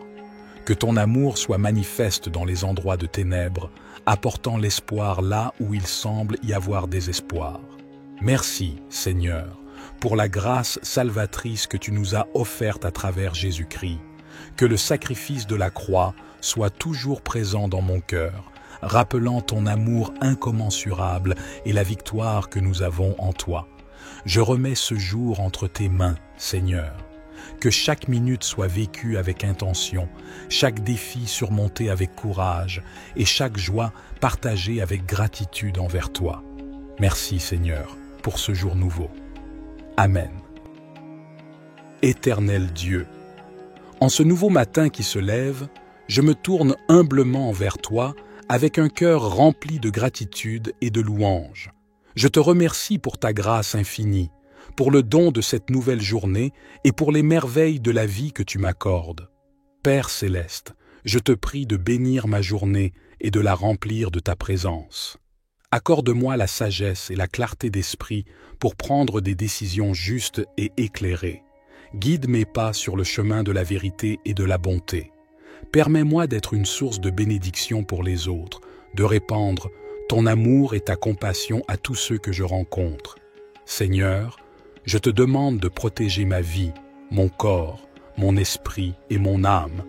Que ton amour soit manifeste dans les endroits de ténèbres, apportant l'espoir là où il semble y avoir désespoir. Merci, Seigneur, pour la grâce salvatrice que tu nous as offerte à travers Jésus-Christ. Que le sacrifice de la croix soit toujours présent dans mon cœur, rappelant ton amour incommensurable et la victoire que nous avons en toi. Je remets ce jour entre tes mains, Seigneur. Que chaque minute soit vécue avec intention, chaque défi surmonté avec courage et chaque joie partagée avec gratitude envers toi. Merci, Seigneur, pour ce jour nouveau. Amen. Éternel Dieu, en ce nouveau matin qui se lève, je me tourne humblement vers toi avec un cœur rempli de gratitude et de louange. Je te remercie pour ta grâce infinie, pour le don de cette nouvelle journée et pour les merveilles de la vie que tu m'accordes. Père céleste, je te prie de bénir ma journée et de la remplir de ta présence. Accorde-moi la sagesse et la clarté d'esprit pour prendre des décisions justes et éclairées. Guide mes pas sur le chemin de la vérité et de la bonté. Permets-moi d'être une source de bénédiction pour les autres, de répandre ton amour et ta compassion à tous ceux que je rencontre. Seigneur, je te demande de protéger ma vie, mon corps, mon esprit et mon âme.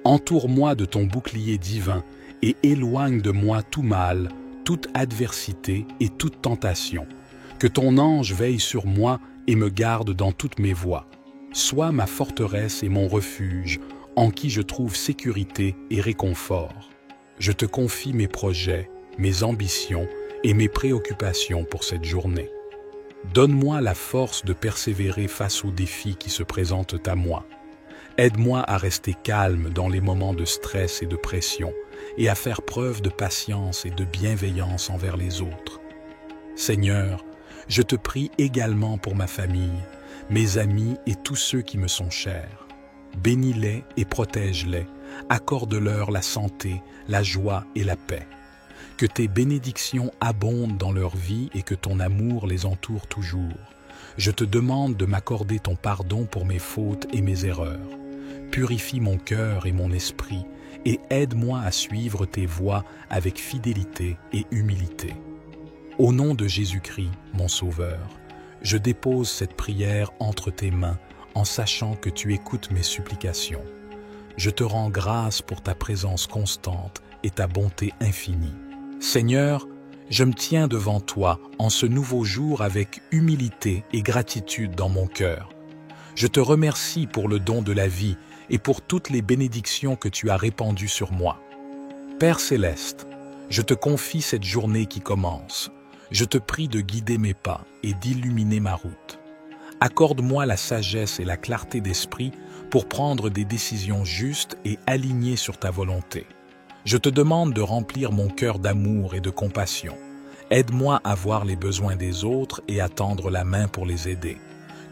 Entoure-moi de ton bouclier divin et éloigne de moi tout mal, toute adversité et toute tentation. Que ton ange veille sur moi et me garde dans toutes mes voies. Sois ma forteresse et mon refuge, en qui je trouve sécurité et réconfort. Je te confie mes projets, mes ambitions et mes préoccupations pour cette journée. Donne-moi la force de persévérer face aux défis qui se présentent à moi. Aide-moi à rester calme dans les moments de stress et de pression et à faire preuve de patience et de bienveillance envers les autres. Seigneur, je te prie également pour ma famille, mes amis et tous ceux qui me sont chers. Bénis-les et protège-les, accorde-leur la santé, la joie et la paix. Que tes bénédictions abondent dans leur vie et que ton amour les entoure toujours. Je te demande de m'accorder ton pardon pour mes fautes et mes erreurs. Purifie mon cœur et mon esprit et aide-moi à suivre tes voies avec fidélité et humilité. Au nom de Jésus-Christ, mon Sauveur, je dépose cette prière entre tes mains en sachant que tu écoutes mes supplications. Je te rends grâce pour ta présence constante et ta bonté infinie. Seigneur, je me tiens devant toi en ce nouveau jour avec humilité et gratitude dans mon cœur. Je te remercie pour le don de la vie et pour toutes les bénédictions que tu as répandues sur moi. Père céleste, je te confie cette journée qui commence. Je te prie de guider mes pas et d'illuminer ma route. Accorde-moi la sagesse et la clarté d'esprit pour prendre des décisions justes et alignées sur ta volonté. Je te demande de remplir mon cœur d'amour et de compassion. Aide-moi à voir les besoins des autres et à tendre la main pour les aider.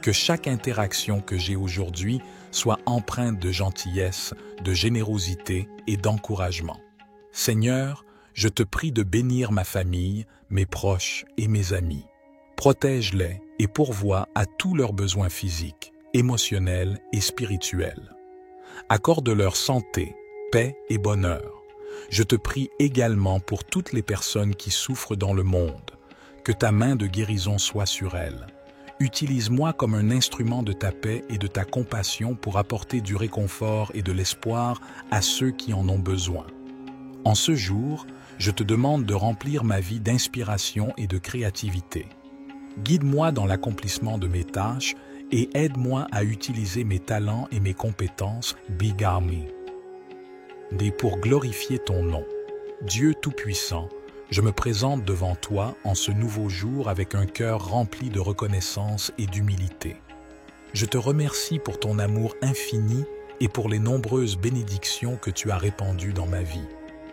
Que chaque interaction que j'ai aujourd'hui soit empreinte de gentillesse, de générosité et d'encouragement. Seigneur, je te prie de bénir ma famille, mes proches et mes amis. Protège-les et pourvois à tous leurs besoins physiques, émotionnels et spirituels. Accorde-leur santé, paix et bonheur. Je te prie également pour toutes les personnes qui souffrent dans le monde. Que ta main de guérison soit sur elles. Utilise-moi comme un instrument de ta paix et de ta compassion pour apporter du réconfort et de l'espoir à ceux qui en ont besoin. En ce jour, je te demande de remplir ma vie d'inspiration et de créativité. Guide-moi dans l'accomplissement de mes tâches et aide-moi à utiliser mes talents et mes compétences, Big Army. Pour glorifier ton nom. Dieu Tout-Puissant, je me présente devant toi en ce nouveau jour avec un cœur rempli de reconnaissance et d'humilité. Je te remercie pour ton amour infini et pour les nombreuses bénédictions que tu as répandues dans ma vie.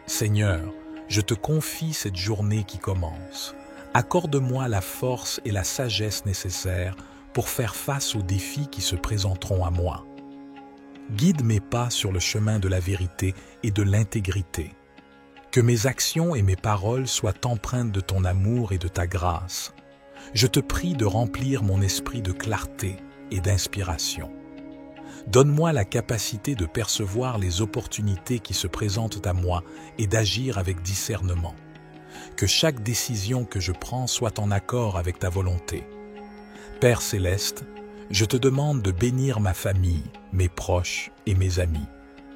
Seigneur, je te confie cette journée qui commence. Accorde-moi la force et la sagesse nécessaires pour faire face aux défis qui se présenteront à moi. Guide mes pas sur le chemin de la vérité et de l'intégrité. Que mes actions et mes paroles soient empreintes de ton amour et de ta grâce. Je te prie de remplir mon esprit de clarté et d'inspiration. Donne-moi la capacité de percevoir les opportunités qui se présentent à moi et d'agir avec discernement. Que chaque décision que je prends soit en accord avec ta volonté. Père céleste, je te demande de bénir ma famille, mes proches et mes amis.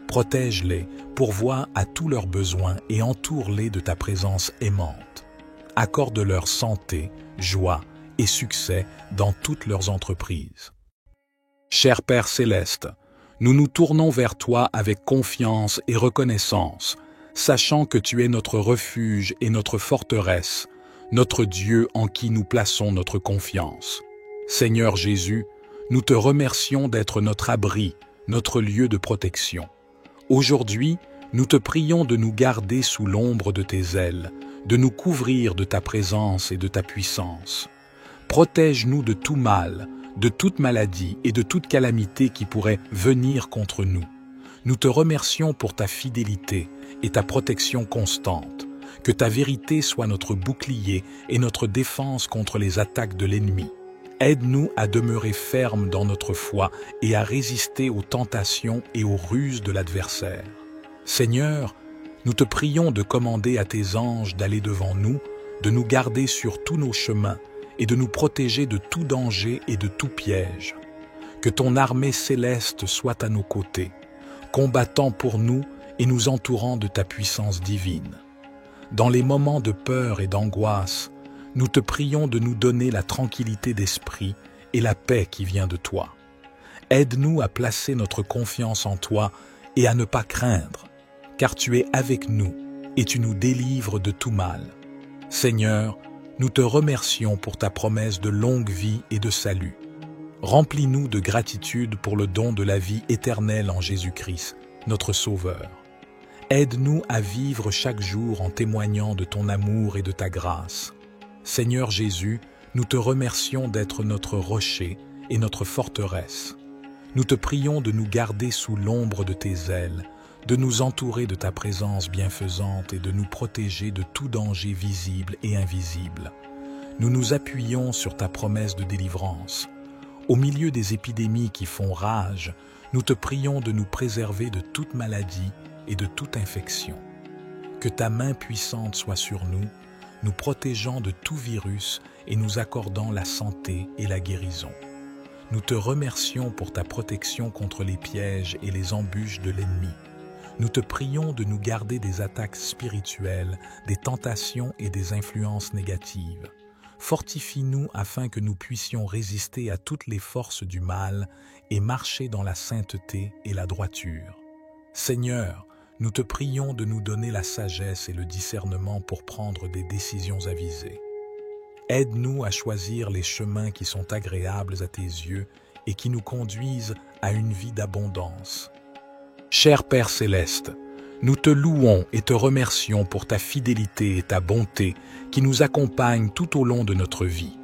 Protège-les, pourvois à tous leurs besoins et entoure-les de ta présence aimante. Accorde-leur santé, joie et succès dans toutes leurs entreprises. Cher Père céleste, nous nous tournons vers toi avec confiance et reconnaissance, sachant que tu es notre refuge et notre forteresse, notre Dieu en qui nous plaçons notre confiance. Seigneur Jésus, nous te remercions d'être notre abri, notre lieu de protection. Aujourd'hui, nous te prions de nous garder sous l'ombre de tes ailes, de nous couvrir de ta présence et de ta puissance. Protège-nous de tout mal, de toute maladie et de toute calamité qui pourrait venir contre nous. Nous te remercions pour ta fidélité et ta protection constante. Que ta vérité soit notre bouclier et notre défense contre les attaques de l'ennemi. Aide-nous à demeurer fermes dans notre foi et à résister aux tentations et aux ruses de l'adversaire. Seigneur, nous te prions de commander à tes anges d'aller devant nous, de nous garder sur tous nos chemins et de nous protéger de tout danger et de tout piège. Que ton armée céleste soit à nos côtés, combattant pour nous et nous entourant de ta puissance divine. Dans les moments de peur et d'angoisse, nous te prions de nous donner la tranquillité d'esprit et la paix qui vient de toi. Aide-nous à placer notre confiance en toi et à ne pas craindre, car tu es avec nous et tu nous délivres de tout mal. Seigneur, nous te remercions pour ta promesse de longue vie et de salut. Remplis-nous de gratitude pour le don de la vie éternelle en Jésus-Christ, notre Sauveur. Aide-nous à vivre chaque jour en témoignant de ton amour et de ta grâce. Seigneur Jésus, nous te remercions d'être notre rocher et notre forteresse. Nous te prions de nous garder sous l'ombre de tes ailes, de nous entourer de ta présence bienfaisante et de nous protéger de tout danger visible et invisible. Nous nous appuyons sur ta promesse de délivrance. Au milieu des épidémies qui font rage, nous te prions de nous préserver de toute maladie et de toute infection. Que ta main puissante soit sur nous, nous protégeant de tout virus et nous accordant la santé et la guérison. Nous te remercions pour ta protection contre les pièges et les embûches de l'ennemi. Nous te prions de nous garder des attaques spirituelles, des tentations et des influences négatives. Fortifie-nous afin que nous puissions résister à toutes les forces du mal et marcher dans la sainteté et la droiture. Seigneur, nous te prions de nous donner la sagesse et le discernement pour prendre des décisions avisées. Aide-nous à choisir les chemins qui sont agréables à tes yeux et qui nous conduisent à une vie d'abondance. Cher Père céleste, nous te louons et te remercions pour ta fidélité et ta bonté qui nous accompagnent tout au long de notre vie.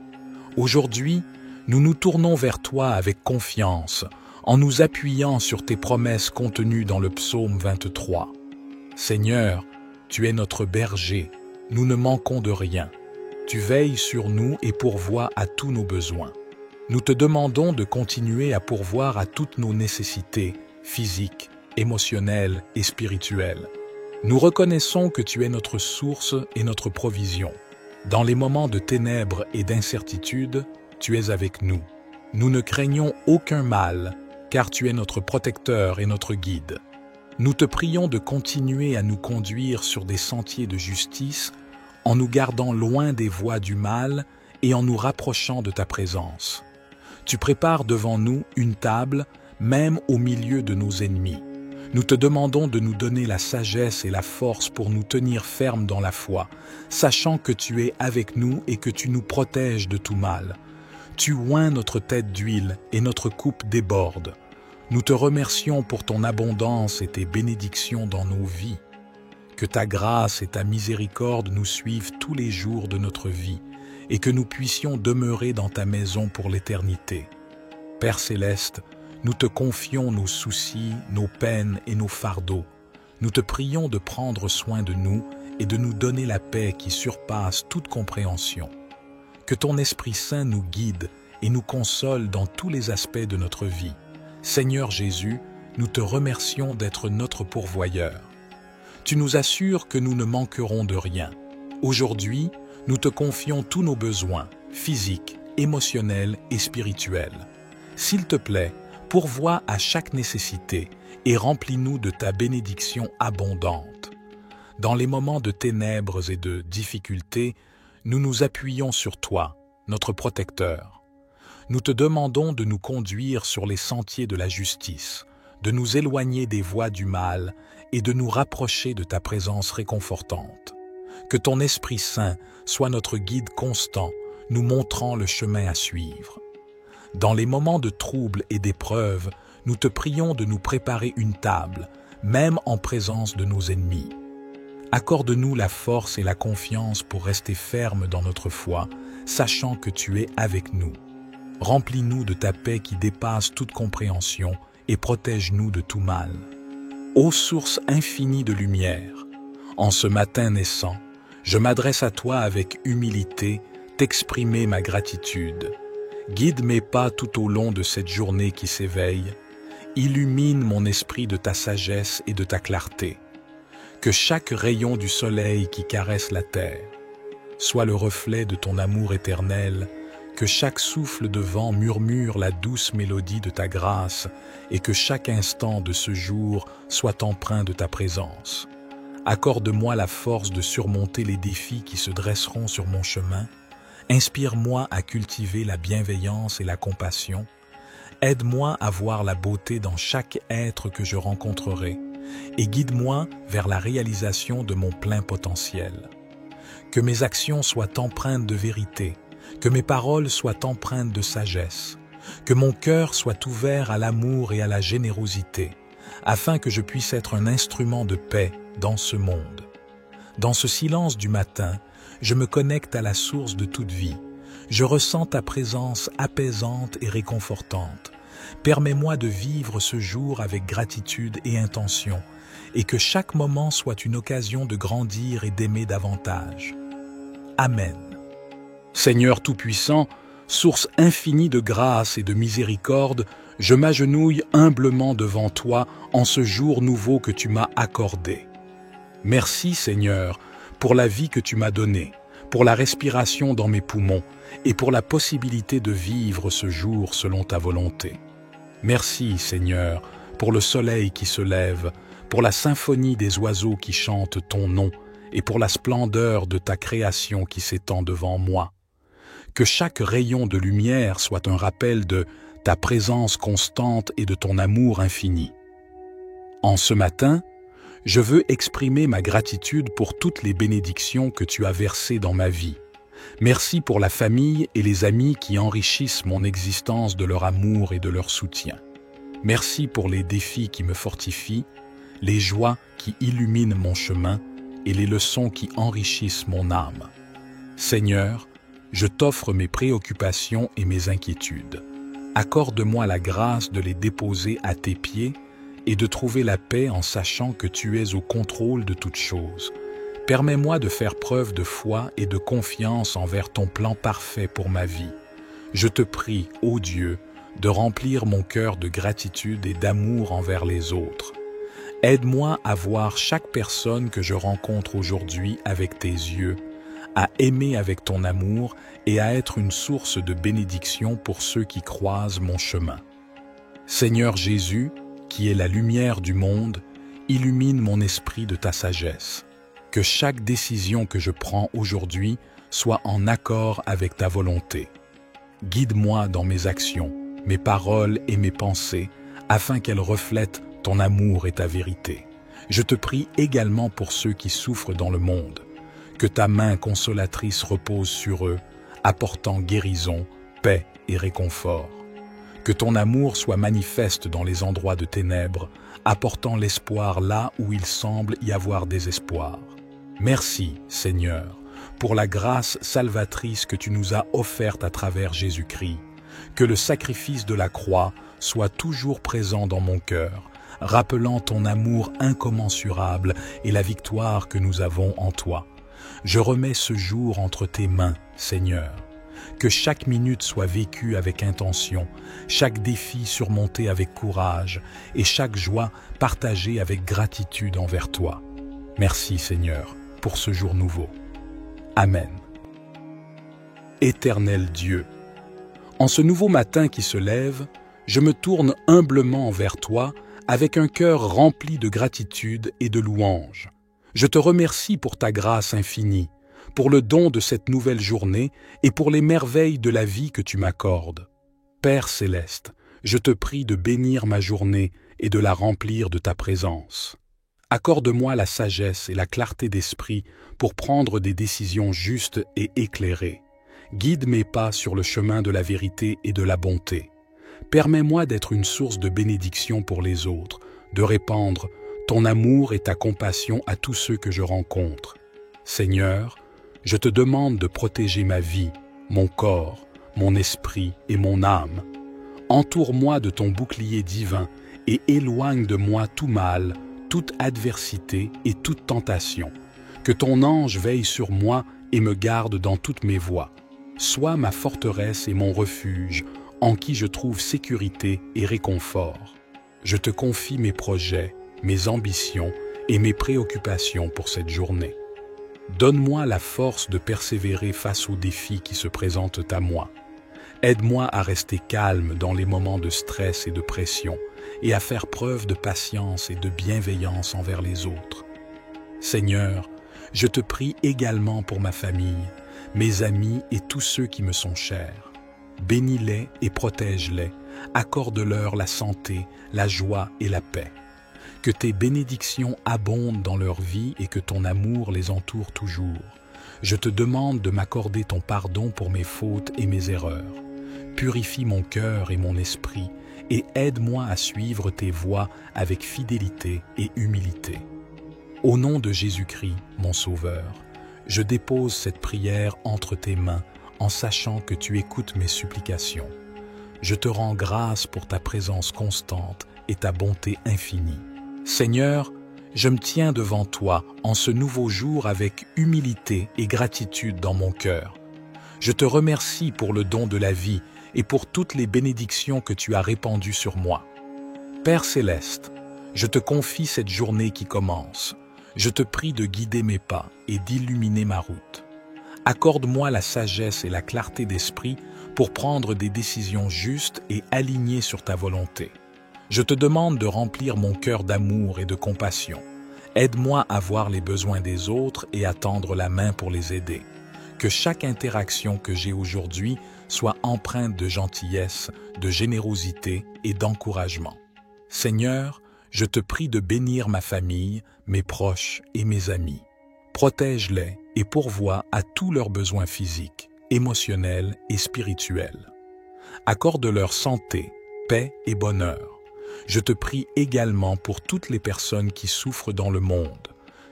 Aujourd'hui, nous nous tournons vers toi avec confiance, en nous appuyant sur tes promesses contenues dans le psaume 23. Seigneur, tu es notre berger, nous ne manquons de rien. Tu veilles sur nous et pourvois à tous nos besoins. Nous te demandons de continuer à pourvoir à toutes nos nécessités physiques, émotionnelles et spirituelles. Nous reconnaissons que tu es notre source et notre provision. Dans les moments de ténèbres et d'incertitude, tu es avec nous. Nous ne craignons aucun mal, car tu es notre protecteur et notre guide. Nous te prions de continuer à nous conduire sur des sentiers de justice, en nous gardant loin des voies du mal et en nous rapprochant de ta présence. Tu prépares devant nous une table, même au milieu de nos ennemis. Nous te demandons de nous donner la sagesse et la force pour nous tenir fermes dans la foi, sachant que tu es avec nous et que tu nous protèges de tout mal. Tu oins notre tête d'huile et notre coupe déborde. Nous te remercions pour ton abondance et tes bénédictions dans nos vies. Que ta grâce et ta miséricorde nous suivent tous les jours de notre vie et que nous puissions demeurer dans ta maison pour l'éternité. Père céleste, nous te confions nos soucis, nos peines et nos fardeaux. Nous te prions de prendre soin de nous et de nous donner la paix qui surpasse toute compréhension. Que ton Esprit Saint nous guide et nous console dans tous les aspects de notre vie. Seigneur Jésus, nous te remercions d'être notre pourvoyeur. Tu nous assures que nous ne manquerons de rien. Aujourd'hui, nous te confions tous nos besoins, physiques, émotionnels et spirituels. S'il te plaît, pourvois à chaque nécessité et remplis-nous de ta bénédiction abondante. Dans les moments de ténèbres et de difficultés, nous nous appuyons sur toi, notre protecteur. Nous te demandons de nous conduire sur les sentiers de la justice, de nous éloigner des voies du mal et de nous rapprocher de ta présence réconfortante. Que ton Esprit Saint soit notre guide constant, nous montrant le chemin à suivre. Dans les moments de trouble et d'épreuve, nous te prions de nous préparer une table, même en présence de nos ennemis. Accorde-nous la force et la confiance pour rester fermes dans notre foi, sachant que tu es avec nous. Remplis-nous de ta paix qui dépasse toute compréhension et protège-nous de tout mal. Ô source infinie de lumière, en ce matin naissant, je m'adresse à toi avec humilité, t'exprimer ma gratitude. Guide mes pas tout au long de cette journée qui s'éveille. Illumine mon esprit de ta sagesse et de ta clarté. Que chaque rayon du soleil qui caresse la terre soit le reflet de ton amour éternel, que chaque souffle de vent murmure la douce mélodie de ta grâce et que chaque instant de ce jour soit empreint de ta présence. Accorde-moi la force de surmonter les défis qui se dresseront sur mon chemin. Inspire-moi à cultiver la bienveillance et la compassion. Aide-moi à voir la beauté dans chaque être que je rencontrerai et guide-moi vers la réalisation de mon plein potentiel. Que mes actions soient empreintes de vérité, que mes paroles soient empreintes de sagesse, que mon cœur soit ouvert à l'amour et à la générosité, afin que je puisse être un instrument de paix dans ce monde. Dans ce silence du matin, Je me connecte à la source de toute vie. Je ressens ta présence apaisante et réconfortante. Permets-moi de vivre ce jour avec gratitude et intention, et que chaque moment soit une occasion de grandir et d'aimer davantage. Amen. Seigneur Tout-Puissant, source infinie de grâce et de miséricorde, je m'agenouille humblement devant toi en ce jour nouveau que tu m'as accordé. Merci Seigneur pour la vie que tu m'as donnée, pour la respiration dans mes poumons et pour la possibilité de vivre ce jour selon ta volonté. Merci Seigneur pour le soleil qui se lève, pour la symphonie des oiseaux qui chantent ton nom et pour la splendeur de ta création qui s'étend devant moi. Que chaque rayon de lumière soit un rappel de ta présence constante et de ton amour infini. En ce matin, je veux exprimer ma gratitude pour toutes les bénédictions que tu as versées dans ma vie. Merci pour la famille et les amis qui enrichissent mon existence de leur amour et de leur soutien. Merci pour les défis qui me fortifient, les joies qui illuminent mon chemin et les leçons qui enrichissent mon âme. Seigneur, je t'offre mes préoccupations et mes inquiétudes. Accorde-moi la grâce de les déposer à tes pieds et de trouver la paix en sachant que tu es au contrôle de toutes choses. Permets-moi de faire preuve de foi et de confiance envers ton plan parfait pour ma vie. Je te prie, ô Dieu, de remplir mon cœur de gratitude et d'amour envers les autres. Aide-moi à voir chaque personne que je rencontre aujourd'hui avec tes yeux, à aimer avec ton amour et à être une source de bénédiction pour ceux qui croisent mon chemin. Seigneur Jésus, qui est la lumière du monde, illumine mon esprit de ta sagesse. Que chaque décision que je prends aujourd'hui soit en accord avec ta volonté. Guide-moi dans mes actions, mes paroles et mes pensées, afin qu'elles reflètent ton amour et ta vérité. Je te prie également pour ceux qui souffrent dans le monde. Que ta main consolatrice repose sur eux, apportant guérison, paix et réconfort. Que ton amour soit manifeste dans les endroits de ténèbres, apportant l'espoir là où il semble y avoir désespoir. Merci, Seigneur, pour la grâce salvatrice que tu nous as offerte à travers Jésus-Christ. Que le sacrifice de la croix soit toujours présent dans mon cœur, rappelant ton amour incommensurable et la victoire que nous avons en toi. Je remets ce jour entre tes mains, Seigneur. Que chaque minute soit vécue avec intention, chaque défi surmonté avec courage et chaque joie partagée avec gratitude envers toi. Merci, Seigneur, pour ce jour nouveau. Amen. Éternel Dieu, en ce nouveau matin qui se lève, je me tourne humblement vers toi avec un cœur rempli de gratitude et de louange. Je te remercie pour ta grâce infinie, pour le don de cette nouvelle journée et pour les merveilles de la vie que tu m'accordes. Père céleste, je te prie de bénir ma journée et de la remplir de ta présence. Accorde-moi la sagesse et la clarté d'esprit pour prendre des décisions justes et éclairées. Guide mes pas sur le chemin de la vérité et de la bonté. Permets-moi d'être une source de bénédiction pour les autres, de répandre ton amour et ta compassion à tous ceux que je rencontre. Seigneur, je te demande de protéger ma vie, mon corps, mon esprit et mon âme. Entoure-moi de ton bouclier divin et éloigne de moi tout mal, toute adversité et toute tentation. Que ton ange veille sur moi et me garde dans toutes mes voies. Sois ma forteresse et mon refuge, en qui je trouve sécurité et réconfort. Je te confie mes projets, mes ambitions et mes préoccupations pour cette journée. Donne-moi la force de persévérer face aux défis qui se présentent à moi. Aide-moi à rester calme dans les moments de stress et de pression et à faire preuve de patience et de bienveillance envers les autres. Seigneur, je te prie également pour ma famille, mes amis et tous ceux qui me sont chers. Bénis-les et protège-les, accorde-leur la santé, la joie et la paix. Que tes bénédictions abondent dans leur vie et que ton amour les entoure toujours. Je te demande de m'accorder ton pardon pour mes fautes et mes erreurs. Purifie mon cœur et mon esprit et aide-moi à suivre tes voies avec fidélité et humilité. Au nom de Jésus-Christ, mon Sauveur, je dépose cette prière entre tes mains en sachant que tu écoutes mes supplications. Je te rends grâce pour ta présence constante et ta bonté infinie. Seigneur, je me tiens devant toi en ce nouveau jour avec humilité et gratitude dans mon cœur. Je te remercie pour le don de la vie et pour toutes les bénédictions que tu as répandues sur moi. Père céleste, je te confie cette journée qui commence. Je te prie de guider mes pas et d'illuminer ma route. Accorde-moi la sagesse et la clarté d'esprit pour prendre des décisions justes et alignées sur ta volonté. Je te demande de remplir mon cœur d'amour et de compassion. Aide-moi à voir les besoins des autres et à tendre la main pour les aider. Que chaque interaction que j'ai aujourd'hui soit empreinte de gentillesse, de générosité et d'encouragement. Seigneur, je te prie de bénir ma famille, mes proches et mes amis. Protège-les et pourvois à tous leurs besoins physiques, émotionnels et spirituels. Accorde-leur santé, paix et bonheur. Je te prie également pour toutes les personnes qui souffrent dans le monde.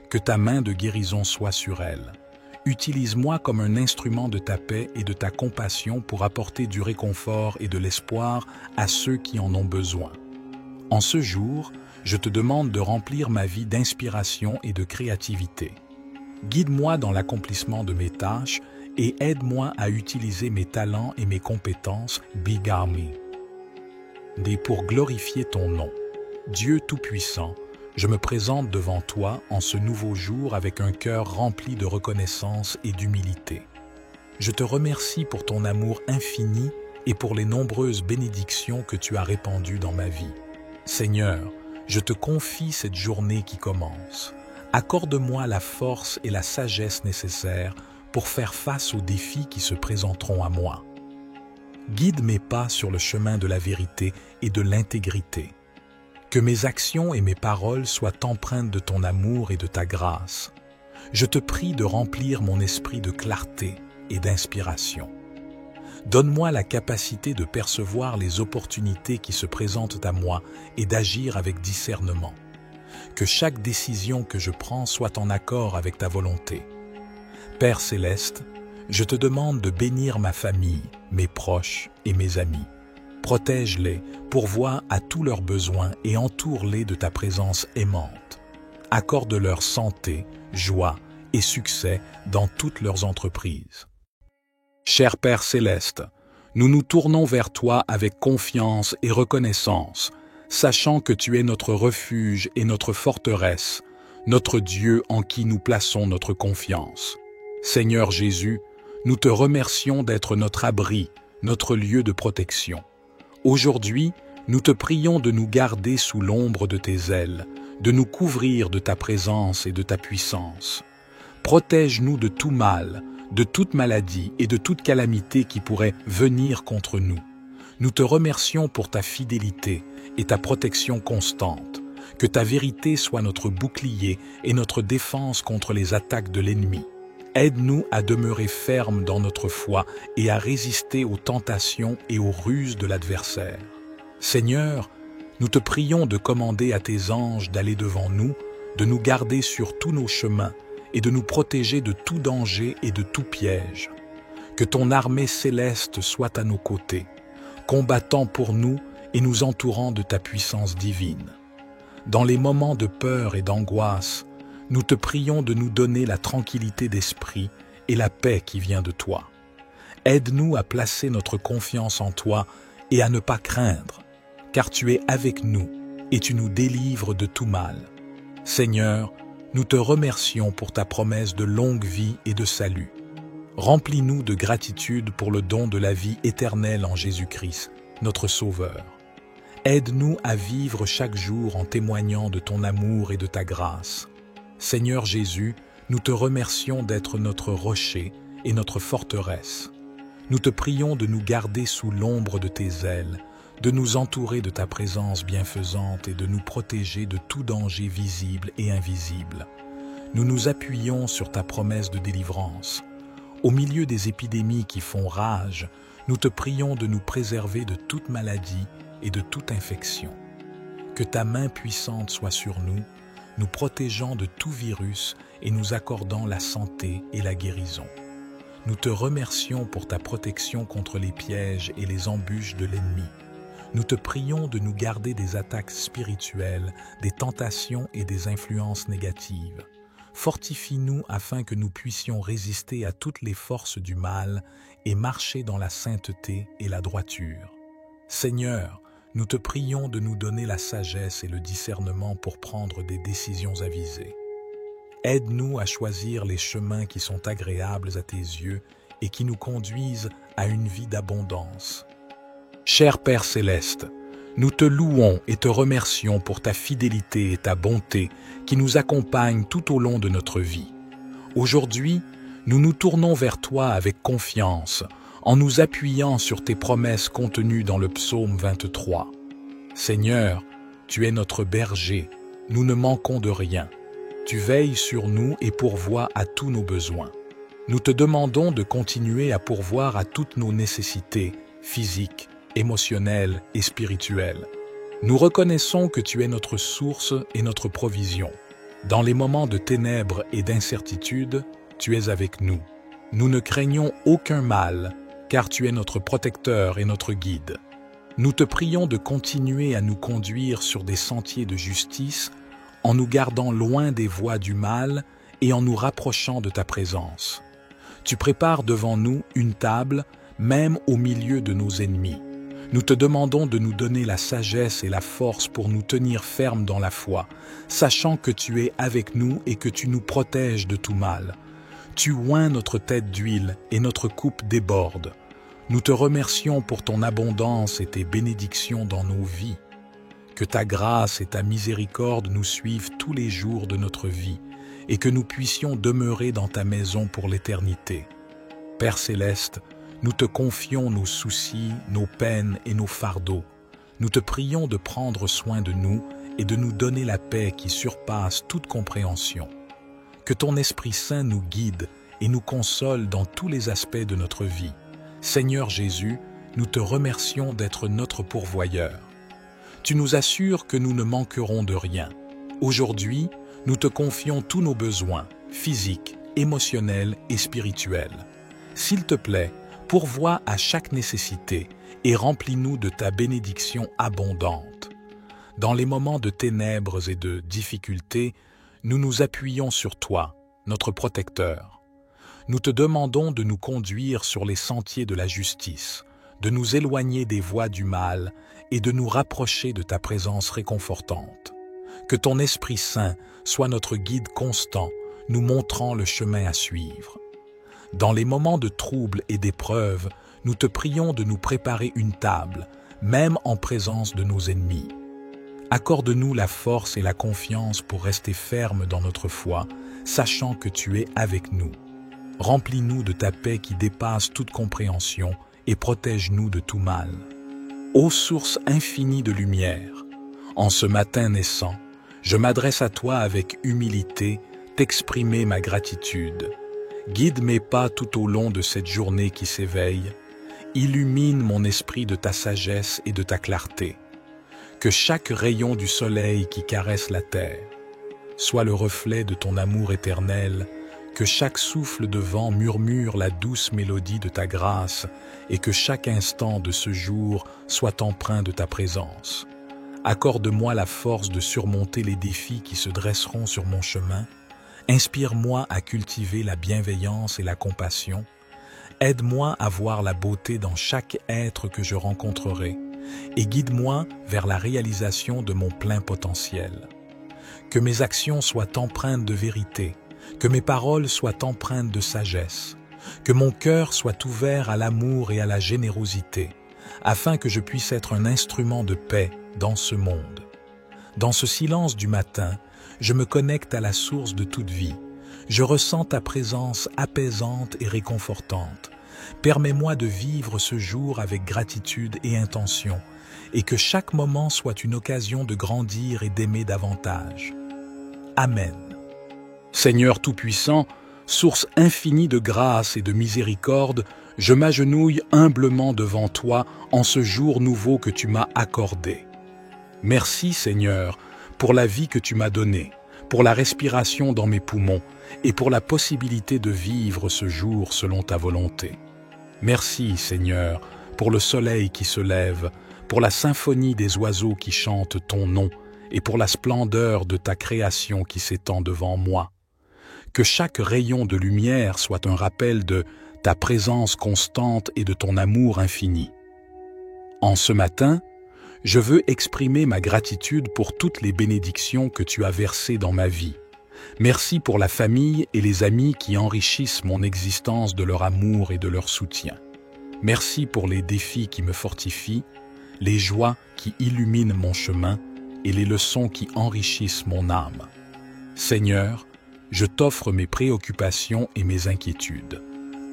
Que ta main de guérison soit sur elles. Utilise-moi comme un instrument de ta paix et de ta compassion pour apporter du réconfort et de l'espoir à ceux qui en ont besoin. En ce jour, je te demande de remplir ma vie d'inspiration et de créativité. Guide-moi dans l'accomplissement de mes tâches et aide-moi à utiliser mes talents et mes compétences, Big Army. Pour glorifier ton nom. Dieu Tout-Puissant, je me présente devant toi en ce nouveau jour avec un cœur rempli de reconnaissance et d'humilité. Je te remercie pour ton amour infini et pour les nombreuses bénédictions que tu as répandues dans ma vie. Seigneur, je te confie cette journée qui commence. Accorde-moi la force et la sagesse nécessaires pour faire face aux défis qui se présenteront à moi. Guide mes pas sur le chemin de la vérité et de l'intégrité. Que mes actions et mes paroles soient empreintes de ton amour et de ta grâce. Je te prie de remplir mon esprit de clarté et d'inspiration. Donne-moi la capacité de percevoir les opportunités qui se présentent à moi et d'agir avec discernement. Que chaque décision que je prends soit en accord avec ta volonté. Père céleste, je te demande de bénir ma famille, mes proches et mes amis. Protège-les, pourvois à tous leurs besoins et entoure-les de ta présence aimante. Accorde-leur santé, joie et succès dans toutes leurs entreprises. Cher Père céleste, nous nous tournons vers toi avec confiance et reconnaissance, sachant que tu es notre refuge et notre forteresse, notre Dieu en qui nous plaçons notre confiance. Seigneur Jésus, nous te remercions d'être notre abri, notre lieu de protection. Aujourd'hui, nous te prions de nous garder sous l'ombre de tes ailes, de nous couvrir de ta présence et de ta puissance. Protège-nous de tout mal, de toute maladie et de toute calamité qui pourrait venir contre nous. Nous te remercions pour ta fidélité et ta protection constante. Que ta vérité soit notre bouclier et notre défense contre les attaques de l'ennemi. Aide-nous à demeurer fermes dans notre foi et à résister aux tentations et aux ruses de l'adversaire. Seigneur, nous te prions de commander à tes anges d'aller devant nous, de nous garder sur tous nos chemins et de nous protéger de tout danger et de tout piège. Que ton armée céleste soit à nos côtés, combattant pour nous et nous entourant de ta puissance divine. Dans les moments de peur et d'angoisse, nous te prions de nous donner la tranquillité d'esprit et la paix qui vient de toi. Aide-nous à placer notre confiance en toi et à ne pas craindre, car tu es avec nous et tu nous délivres de tout mal. Seigneur, nous te remercions pour ta promesse de longue vie et de salut. Remplis-nous de gratitude pour le don de la vie éternelle en Jésus-Christ, notre Sauveur. Aide-nous à vivre chaque jour en témoignant de ton amour et de ta grâce. Seigneur Jésus, nous te remercions d'être notre rocher et notre forteresse. Nous te prions de nous garder sous l'ombre de tes ailes, de nous entourer de ta présence bienfaisante et de nous protéger de tout danger visible et invisible. Nous nous appuyons sur ta promesse de délivrance. Au milieu des épidémies qui font rage, nous te prions de nous préserver de toute maladie et de toute infection. Que ta main puissante soit sur nous, nous protégeant de tout virus et nous accordant la santé et la guérison. Nous te remercions pour ta protection contre les pièges et les embûches de l'ennemi. Nous te prions de nous garder des attaques spirituelles, des tentations et des influences négatives. Fortifie-nous afin que nous puissions résister à toutes les forces du mal et marcher dans la sainteté et la droiture. Seigneur, nous te prions de nous donner la sagesse et le discernement pour prendre des décisions avisées. Aide-nous à choisir les chemins qui sont agréables à tes yeux et qui nous conduisent à une vie d'abondance. Cher Père céleste, nous te louons et te remercions pour ta fidélité et ta bonté qui nous accompagnent tout au long de notre vie. Aujourd'hui, nous nous tournons vers toi avec confiance, en nous appuyant sur tes promesses contenues dans le psaume 23. Seigneur, tu es notre berger, nous ne manquons de rien. Tu veilles sur nous et pourvois à tous nos besoins. Nous te demandons de continuer à pourvoir à toutes nos nécessités physiques, émotionnelles et spirituelles. Nous reconnaissons que tu es notre source et notre provision. Dans les moments de ténèbres et d'incertitude, tu es avec nous. Nous ne craignons aucun mal, car tu es notre protecteur et notre guide. Nous te prions de continuer à nous conduire sur des sentiers de justice, en nous gardant loin des voies du mal et en nous rapprochant de ta présence. Tu prépares devant nous une table, même au milieu de nos ennemis. Nous te demandons de nous donner la sagesse et la force pour nous tenir fermes dans la foi, sachant que tu es avec nous et que tu nous protèges de tout mal. Tu oins notre tête d'huile et notre coupe déborde. Nous te remercions pour ton abondance et tes bénédictions dans nos vies. Que ta grâce et ta miséricorde nous suivent tous les jours de notre vie et que nous puissions demeurer dans ta maison pour l'éternité. Père céleste, nous te confions nos soucis, nos peines et nos fardeaux. Nous te prions de prendre soin de nous et de nous donner la paix qui surpasse toute compréhension. Que ton Esprit Saint nous guide et nous console dans tous les aspects de notre vie. Seigneur Jésus, nous te remercions d'être notre pourvoyeur. Tu nous assures que nous ne manquerons de rien. Aujourd'hui, nous te confions tous nos besoins, physiques, émotionnels et spirituels. S'il te plaît, pourvois à chaque nécessité et remplis-nous de ta bénédiction abondante. Dans les moments de ténèbres et de difficultés, nous nous appuyons sur toi, notre protecteur. Nous te demandons de nous conduire sur les sentiers de la justice, de nous éloigner des voies du mal et de nous rapprocher de ta présence réconfortante. Que ton Esprit Saint soit notre guide constant, nous montrant le chemin à suivre. Dans les moments de trouble et d'épreuve, nous te prions de nous préparer une table, même en présence de nos ennemis. Accorde-nous la force et la confiance pour rester fermes dans notre foi, sachant que tu es avec nous. Remplis-nous de ta paix qui dépasse toute compréhension et protège-nous de tout mal. Ô source infinie de lumière, en ce matin naissant, je m'adresse à toi avec humilité, t'exprimer ma gratitude. Guide mes pas tout au long de cette journée qui s'éveille. Illumine mon esprit de ta sagesse et de ta clarté. Que chaque rayon du soleil qui caresse la terre soit le reflet de ton amour éternel, que chaque souffle de vent murmure la douce mélodie de ta grâce et que chaque instant de ce jour soit empreint de ta présence. Accorde-moi la force de surmonter les défis qui se dresseront sur mon chemin. Inspire-moi à cultiver la bienveillance et la compassion. Aide-moi à voir la beauté dans chaque être que je rencontrerai et guide-moi vers la réalisation de mon plein potentiel. Que mes actions soient empreintes de vérité, que mes paroles soient empreintes de sagesse, que mon cœur soit ouvert à l'amour et à la générosité, afin que je puisse être un instrument de paix dans ce monde. Dans ce silence du matin, je me connecte à la source de toute vie. Je ressens ta présence apaisante et réconfortante. Permets-moi de vivre ce jour avec gratitude et intention, et que chaque moment soit une occasion de grandir et d'aimer davantage. Amen. Seigneur Tout-Puissant, source infinie de grâce et de miséricorde, je m'agenouille humblement devant toi en ce jour nouveau que tu m'as accordé. Merci Seigneur pour la vie que tu m'as donnée, pour la respiration dans mes poumons et pour la possibilité de vivre ce jour selon ta volonté. Merci, Seigneur, pour le soleil qui se lève, pour la symphonie des oiseaux qui chantent ton nom et pour la splendeur de ta création qui s'étend devant moi. Que chaque rayon de lumière soit un rappel de ta présence constante et de ton amour infini. En ce matin, je veux exprimer ma gratitude pour toutes les bénédictions que tu as versées dans ma vie. Merci pour la famille et les amis qui enrichissent mon existence de leur amour et de leur soutien. Merci pour les défis qui me fortifient, les joies qui illuminent mon chemin et les leçons qui enrichissent mon âme. Seigneur, je t'offre mes préoccupations et mes inquiétudes.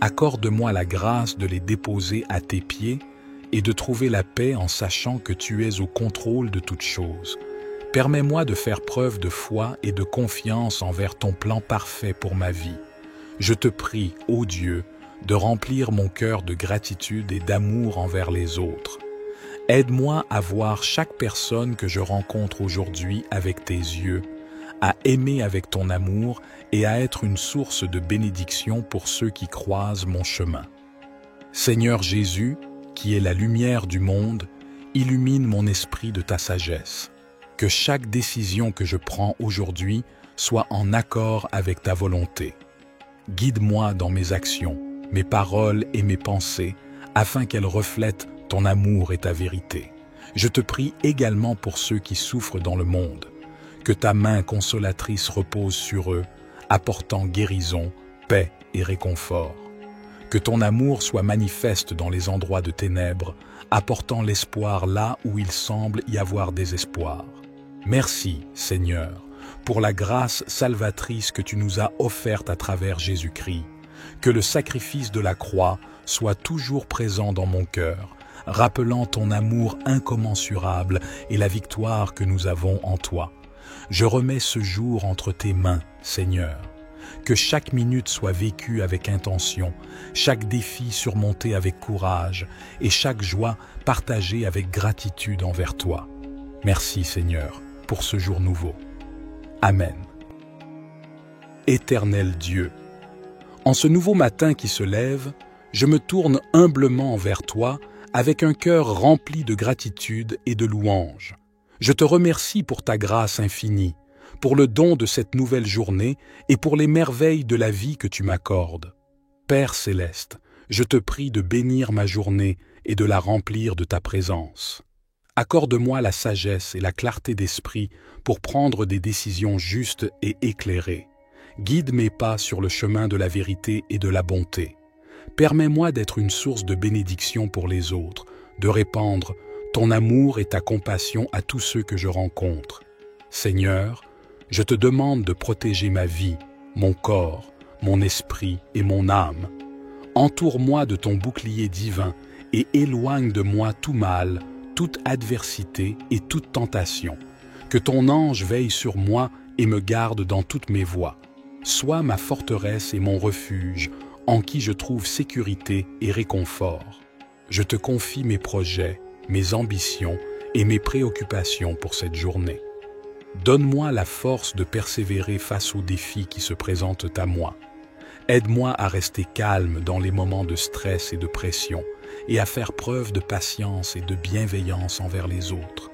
Accorde-moi la grâce de les déposer à tes pieds et de trouver la paix en sachant que tu es au contrôle de toutes choses. Permets-moi de faire preuve de foi et de confiance envers ton plan parfait pour ma vie. Je te prie, ô Dieu, de remplir mon cœur de gratitude et d'amour envers les autres. Aide-moi à voir chaque personne que je rencontre aujourd'hui avec tes yeux, à aimer avec ton amour et à être une source de bénédiction pour ceux qui croisent mon chemin. Seigneur Jésus, qui est la lumière du monde, illumine mon esprit de ta sagesse. Que chaque décision que je prends aujourd'hui soit en accord avec ta volonté. Guide-moi dans mes actions, mes paroles et mes pensées, afin qu'elles reflètent ton amour et ta vérité. Je te prie également pour ceux qui souffrent dans le monde. Que ta main consolatrice repose sur eux, apportant guérison, paix et réconfort. Que ton amour soit manifeste dans les endroits de ténèbres, apportant l'espoir là où il semble y avoir désespoir. Merci, Seigneur, pour la grâce salvatrice que tu nous as offerte à travers Jésus-Christ. Que le sacrifice de la croix soit toujours présent dans mon cœur, rappelant ton amour incommensurable et la victoire que nous avons en toi. Je remets ce jour entre tes mains, Seigneur. Que chaque minute soit vécue avec intention, chaque défi surmonté avec courage et chaque joie partagée avec gratitude envers toi. Merci, Seigneur, pour ce jour nouveau. Amen. Éternel Dieu, en ce nouveau matin qui se lève, je me tourne humblement vers toi avec un cœur rempli de gratitude et de louange. Je te remercie pour ta grâce infinie, pour le don de cette nouvelle journée et pour les merveilles de la vie que tu m'accordes. Père céleste, je te prie de bénir ma journée et de la remplir de ta présence. Accorde-moi la sagesse et la clarté d'esprit pour prendre des décisions justes et éclairées. Guide mes pas sur le chemin de la vérité et de la bonté. Permets-moi d'être une source de bénédiction pour les autres, de répandre ton amour et ta compassion à tous ceux que je rencontre. Seigneur, je te demande de protéger ma vie, mon corps, mon esprit et mon âme. Entoure-moi de ton bouclier divin et éloigne de moi tout mal, toute adversité et toute tentation. Que ton ange veille sur moi et me garde dans toutes mes voies. Sois ma forteresse et mon refuge, en qui je trouve sécurité et réconfort. Je te confie mes projets, mes ambitions et mes préoccupations pour cette journée. Donne-moi la force de persévérer face aux défis qui se présentent à moi. Aide-moi à rester calme dans les moments de stress et de pression et à faire preuve de patience et de bienveillance envers les autres.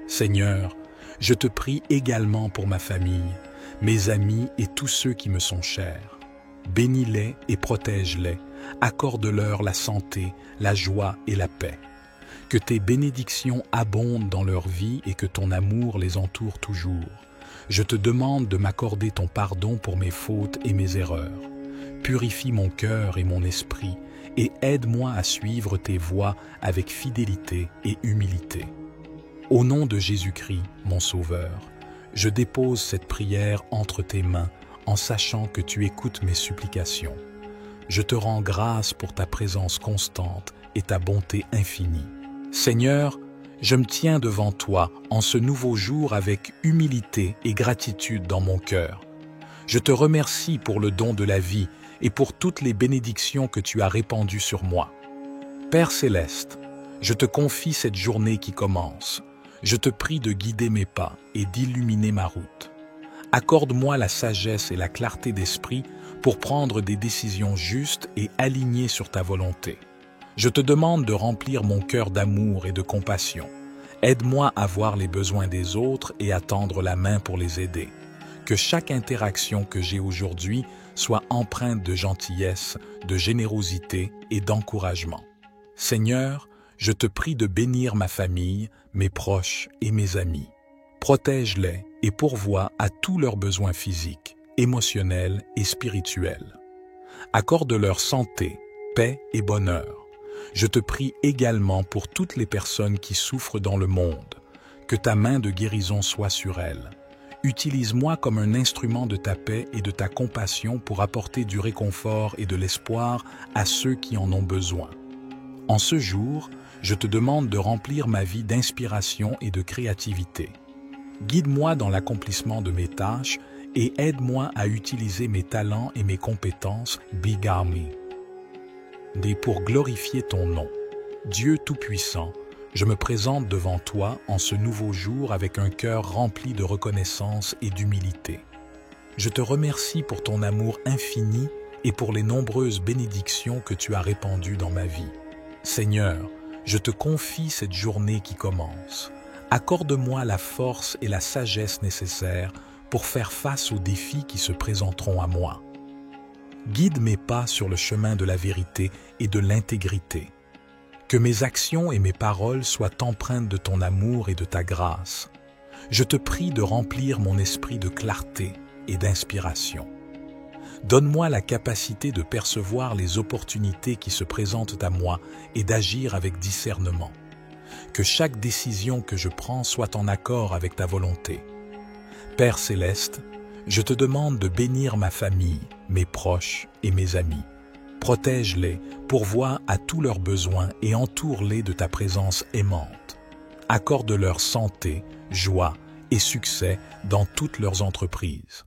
Seigneur, je te prie également pour ma famille, mes amis et tous ceux qui me sont chers. Bénis-les et protège-les, accorde-leur la santé, la joie et la paix. Que tes bénédictions abondent dans leur vie et que ton amour les entoure toujours. Je te demande de m'accorder ton pardon pour mes fautes et mes erreurs. Purifie mon cœur et mon esprit et aide-moi à suivre tes voies avec fidélité et humilité. Au nom de Jésus-Christ, mon Sauveur, je dépose cette prière entre tes mains en sachant que tu écoutes mes supplications. Je te rends grâce pour ta présence constante et ta bonté infinie. Seigneur, je me tiens devant toi en ce nouveau jour avec humilité et gratitude dans mon cœur. Je te remercie pour le don de la vie et pour toutes les bénédictions que tu as répandues sur moi. Père céleste, je te confie cette journée qui commence. Je te prie de guider mes pas et d'illuminer ma route. Accorde-moi la sagesse et la clarté d'esprit pour prendre des décisions justes et alignées sur ta volonté. Je te demande de remplir mon cœur d'amour et de compassion. Aide-moi à voir les besoins des autres et à tendre la main pour les aider. Que chaque interaction que j'ai aujourd'hui soit empreinte de gentillesse, de générosité et d'encouragement. Seigneur, je te prie de bénir ma famille, mes proches et mes amis. Protège-les et pourvois à tous leurs besoins physiques, émotionnels et spirituels. Accorde-leur santé, paix et bonheur. Je te prie également pour toutes les personnes qui souffrent dans le monde. Que ta main de guérison soit sur elles. Utilise-moi comme un instrument de ta paix et de ta compassion pour apporter du réconfort et de l'espoir à ceux qui en ont besoin. En ce jour, je te demande de remplir ma vie d'inspiration et de créativité. Guide-moi dans l'accomplissement de mes tâches et aide-moi à utiliser mes talents et mes compétences, Big Army. Pour glorifier ton nom. Dieu Tout-Puissant, je me présente devant toi en ce nouveau jour avec un cœur rempli de reconnaissance et d'humilité. Je te remercie pour ton amour infini et pour les nombreuses bénédictions que tu as répandues dans ma vie. Seigneur, je te confie cette journée qui commence. Accorde-moi la force et la sagesse nécessaires pour faire face aux défis qui se présenteront à moi. Guide mes pas sur le chemin de la vérité et de l'intégrité. Que mes actions et mes paroles soient empreintes de ton amour et de ta grâce. Je te prie de remplir mon esprit de clarté et d'inspiration. Donne-moi la capacité de percevoir les opportunités qui se présentent à moi et d'agir avec discernement. Que chaque décision que je prends soit en accord avec ta volonté. Père céleste, je te demande de bénir ma famille, mes proches et mes amis. Protège-les, pourvois à tous leurs besoins et entoure-les de ta présence aimante. Accorde-leur santé, joie et succès dans toutes leurs entreprises.